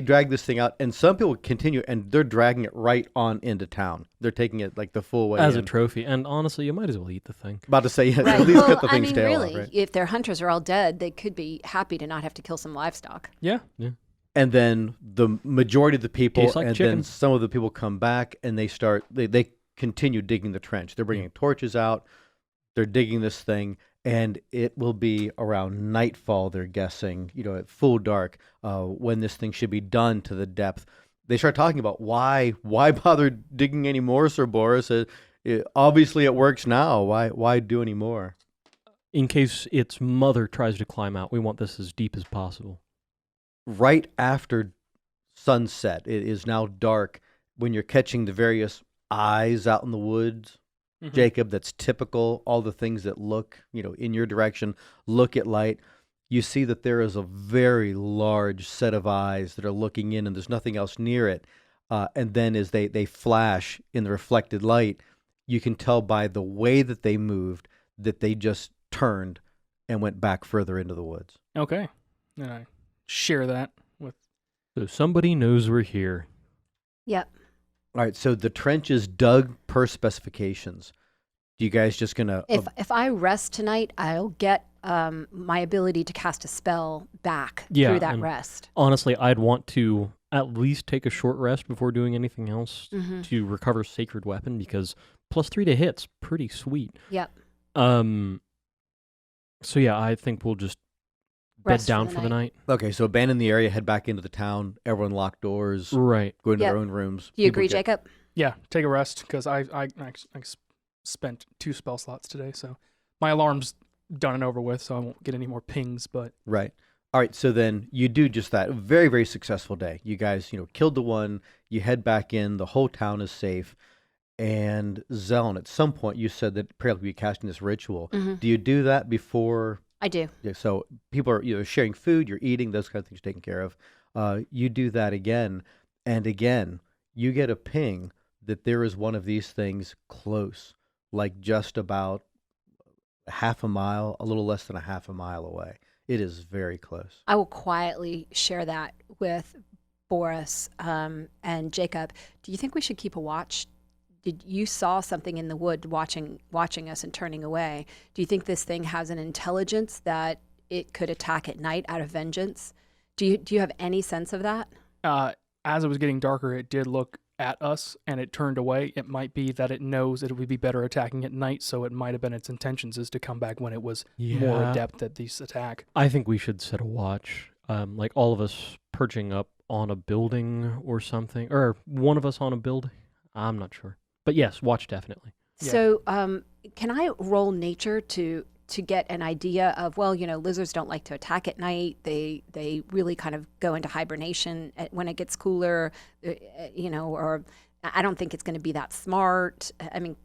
drag this thing out, and some people continue, and they're dragging it right on into town. They're taking it like the full way As in. a trophy. And honestly, you might as well eat the thing. About to say, yeah, Right. at least Well, cut the I thing's mean, tail really, off, right? if their hunters are all dead, they could be happy to not have to kill some livestock. Yeah. And then the majority of the people, Tastes like and chicken. then some of the people come back, and they start. They continue digging the trench. They're bringing torches out. They're digging this thing, and it will be around nightfall. They're guessing, at full dark, when this thing should be done to the depth. They start talking about why bother digging any more, Sir Boris? Obviously, it works now. Why do any more? in case its mother tries to climb out. We want this as deep as possible. Right after sunset, it is now dark when you're catching the various eyes out in the woods. Mhm. Jacob, that's typical, all the things that look, in your direction, look at light. You see that there is a very large set of eyes that are looking in, and there's nothing else near it. And then as they flash in the reflected light, you can tell by the way that they moved that they just turned and went back further into the woods. Okay. And I share that with. So somebody knows we're here. Yep. All right, so the trench is dug per specifications. You guys just going to... If I rest tonight, I'll get my ability to cast a spell back Yeah, through that and rest. Honestly, I'd want to at least take a short rest before doing anything else Mm-hmm. to recover Sacred Weapon, because +3 to hit's pretty sweet. Yep. So yeah, I think we'll just bed Rest down for the night. Okay, so abandon the area, head back into the town, everyone lock doors, Right. go into Yep. their own rooms. Do you People agree, get- Jacob? Yeah, take a rest because I spent 2 spell slots today, so my alarm's done and over with, so I won't get any more pings. But Right. All right, so then you do just that. Very, very successful day. You guys, killed the one, you head back in, the whole town is safe. And Zelen, at some point you said that apparently you're casting this ritual. Mm-hmm. Do you do that before? I do. Yeah, so people are sharing food, you're eating, those kind of things taken care of. You do that again, and again, you get a ping that there is one of these things close, like just about half a mile, a little less than a half a mile away. It is very close. I will quietly share that with Boris and Jacob. Do you think we should keep a watch? Did you saw something in the wood watching us and turning away? Do you think this thing has an intelligence that it could attack at night out of vengeance? Do you have any sense of that? as it was getting darker, it did look at us and it turned away. It might be that it knows it would be better attacking at night, so it might have been its intentions is to come back when it was more Yeah. adept at this attack. I think we should set a watch, like all of us perching up on a building or something, or one of us on a building. I'm not sure, but yes, watch definitely. Yeah. So can I roll nature to get an idea of, well, lizards don't like to attack at night. They really kind of go into hibernation when it gets cooler, or I don't think it's going to be that smart. I mean,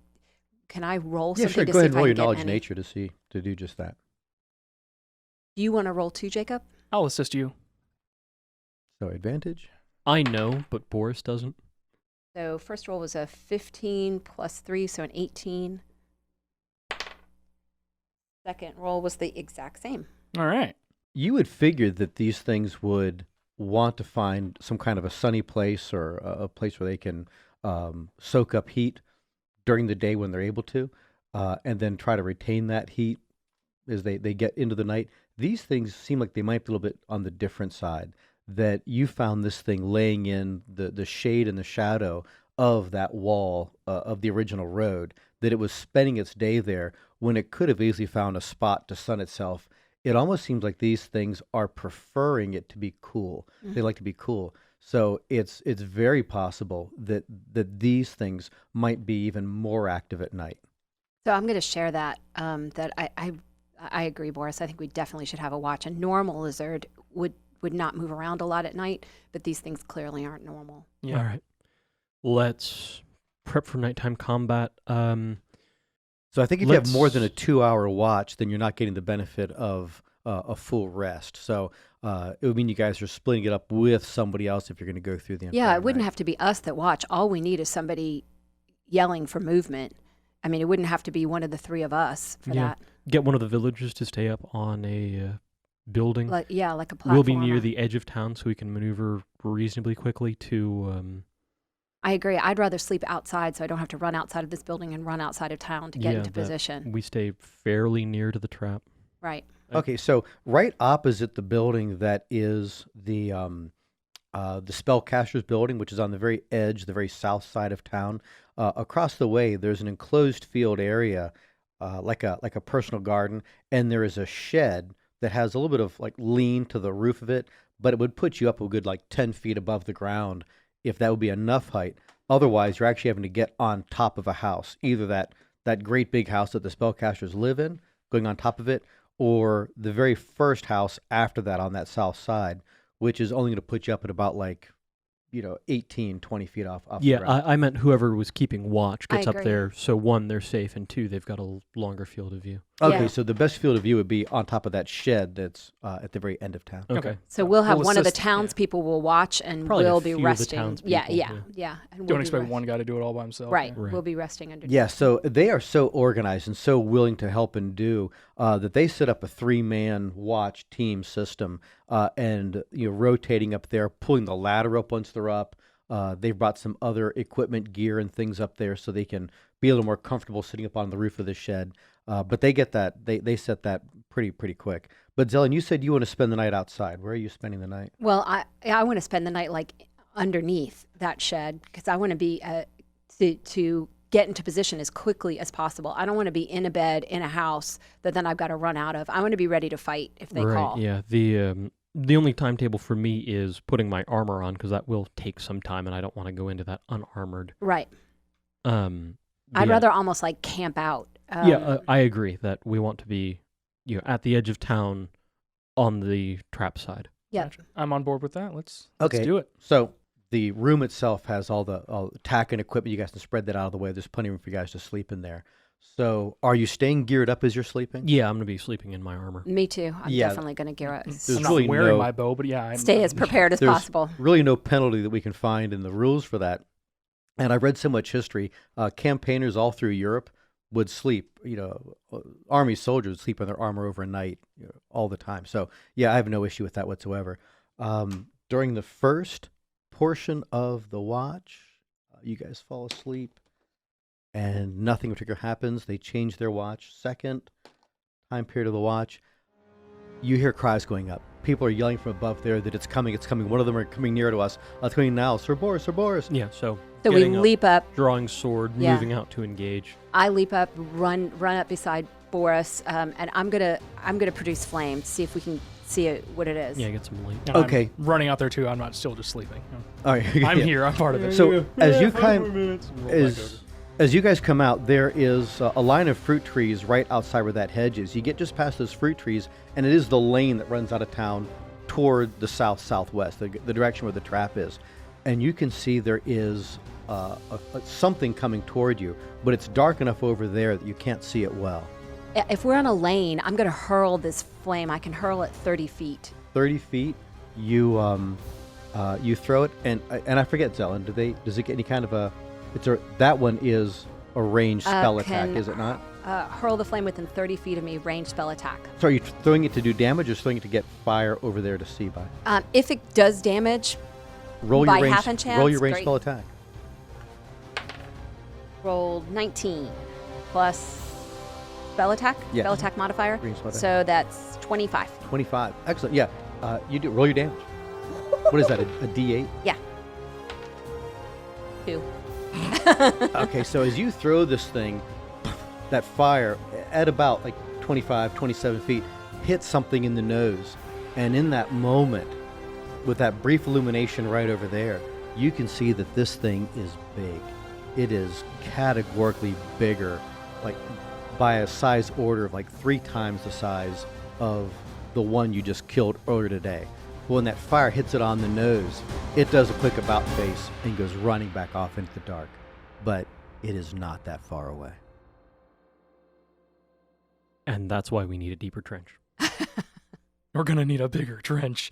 can I roll Yeah, something sure. to Go see ahead if and I roll can your get knowledge any? nature to do just that. Do you want to roll too, Jacob? I'll assist you. So advantage. I know, but Boris doesn't. So first roll was a 15 plus 3, so an 18. Second roll was the exact same. All right. You would figure that these things would want to find some kind of a sunny place or a place where they can soak up heat during the day when they're able to, and then try to retain that heat as they get into the night. These things seem like they might be a little bit on the different side, that you found this thing laying in the shade and the shadow of that wall of the original road, that it was spending its day there when it could have easily found a spot to sun itself. It almost seems like these things are preferring it to be cool. Mhm. They like to be cool. So it's very possible that these things might be even more active at night. So I'm going to share that. That I agree, Boris. I think we definitely should have a watch. A normal lizard would not move around a lot at night, but these things clearly aren't normal. Yeah. All right. Let's prep for nighttime combat. So I think if you have more than a Let's- 2-hour watch, then you're not getting the benefit of a full rest. So it would mean you guys are splitting it up with somebody else if you're going to go through the entire Yeah, it wouldn't night. have to be us that watch. All we need is somebody yelling for movement. I mean, it wouldn't have to be one of the three of us for Yeah. that. Get one of the villagers to stay up on a building. Like a platform. We'll be near the edge of town, so we can maneuver reasonably quickly to. I agree. I'd rather sleep outside so I don't have to run outside of this building and run outside of town to get Yeah, into that- position. We stay fairly near to the trap. Right. Okay, so right opposite the building that is the spellcaster's building, which is on the very edge, the very south side of town. Across the way, there's an enclosed field area, like a personal garden, and there is a shed that has a little bit of like lean to the roof of it, but it would put you up a good like 10 feet above the ground if that would be enough height. Otherwise, you're actually having to get on top of a house, either that great big house that the spellcasters live in, going on top of it, or the very first house after that on that south side, which is only going to put you up at about 18, 20 feet off the Yeah, ground. I meant whoever was keeping watch I gets up agree. there. So one, they're safe, and two, they've got a longer field of view. Okay, Yeah. so the best field of view would be on top of that shed that's at the very end of town. Okay. So we'll have We'll one of the assist, yeah. townspeople will watch, and Probably a we'll be few of the resting. townspeople, Yeah. yeah. And we'll Don't be expect rest- one guy to do it all by himself. Right. Right. We'll be resting underneath. Yeah, so they are so organized and so willing to help and do that they set up a 3-man watch team system and rotating up there, pulling the ladder up once they're up. They've brought some other equipment, gear, and things up there so they can be a little more comfortable sitting up on the roof of the shed. But they get that they set that pretty quick. But Zelen, you said you want to spend the night outside. Where are you spending the night? Well, I want to spend the night underneath that shed because I want to be to get into position as quickly as possible. I don't want to be in a bed in a house that then I've got to run out of. I want to be ready to fight if they right, call. yeah. The only timetable for me is putting my armor on because that will take some time, and I don't want to go into that unarmored. Right. But I'd yeah, rather almost camp out. I agree that we want to be, at the edge of town, on the trap side. Yeah. Gotcha. I'm on board with that. Let's Okay. do it. So the room itself has all the tack and equipment. You guys can spread that out of the way. There's plenty of room for you guys to sleep in there. So are you staying geared up as you're sleeping? Yeah, I'm gonna be sleeping in my armor. Me too. I'm Yeah. definitely going to gear up. There's I'm not really wearing no- my bow, but yeah, Stay as prepared as There's possible. really no penalty that we can find in the rules for that. And I read so much history. Campaigners all through Europe would sleep, Army soldiers would sleep in their armor overnight all the time. So, yeah, I have no issue with that whatsoever. During the first portion of the watch, you guys fall asleep and nothing particular happens. They change their watch. Second time period of the watch, you hear cries going up. People are yelling from above there that it's coming, it's coming. One of them are coming near to us. It's coming now. Sir Boris, Sir Boris. Yeah, so So we getting up, leap up. drawing sword, Yeah. moving out to engage. I leap up, run up beside Boris, and I'm gonna produce flame. See if we can see what it is. Yeah, get some light. And I'm Okay. running out there too. I'm not still just sleeping. All right. I'm Yeah. here. I'm part of it. So as you five more climb, minutes, and roll back over. as you guys come out, there is a line of fruit trees right outside where that hedge is. You get just past those fruit trees, and it is the lane that runs out of town toward the southwest, the direction where the trap is. And you can see there is something coming toward you, but it's dark enough over there that you can't see it well. If we're on a lane, I'm gonna hurl this flame. I can hurl it 30 feet. 30 feet, you throw it, and I forget, Zelen, does it get any kind of that one is a ranged spell attack, is it not? Hurl the flame within 30 feet of me, ranged spell attack. So are you throwing it to do damage or throwing it to get fire over there to see by? If it does damage, Roll by your range, half a chance, roll your range great. spell attack. roll 19 plus spell attack, Yeah. spell attack modifier. Range spell attack. So that's 25. 25. Excellent. Yeah. You do roll your damage. What is that? A D8? Yeah. 2. Okay. So as you throw this thing, that fire at about 25, 27 feet hits something in the nose, and in that moment, with that brief illumination right over there, you can see that this thing is big. It is categorically bigger, by a size order of 3 times the size of the one you just killed earlier today. When that fire hits it on the nose, it does a quick about face and goes running back off into the dark. But it is not that far away. And that's why we need a deeper trench. We're gonna need a bigger trench.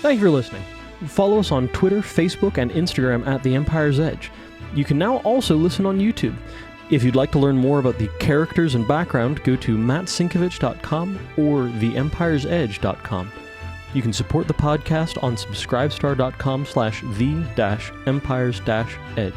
Thank you for listening. Follow us on Twitter, Facebook, and Instagram at The Empire's Edge. You can now also listen on YouTube. If you'd like to learn more about the characters and background, go to mattsinkovich.com or theempires.edge.com. You can support the podcast on subscribestar.com/the-empires-edge.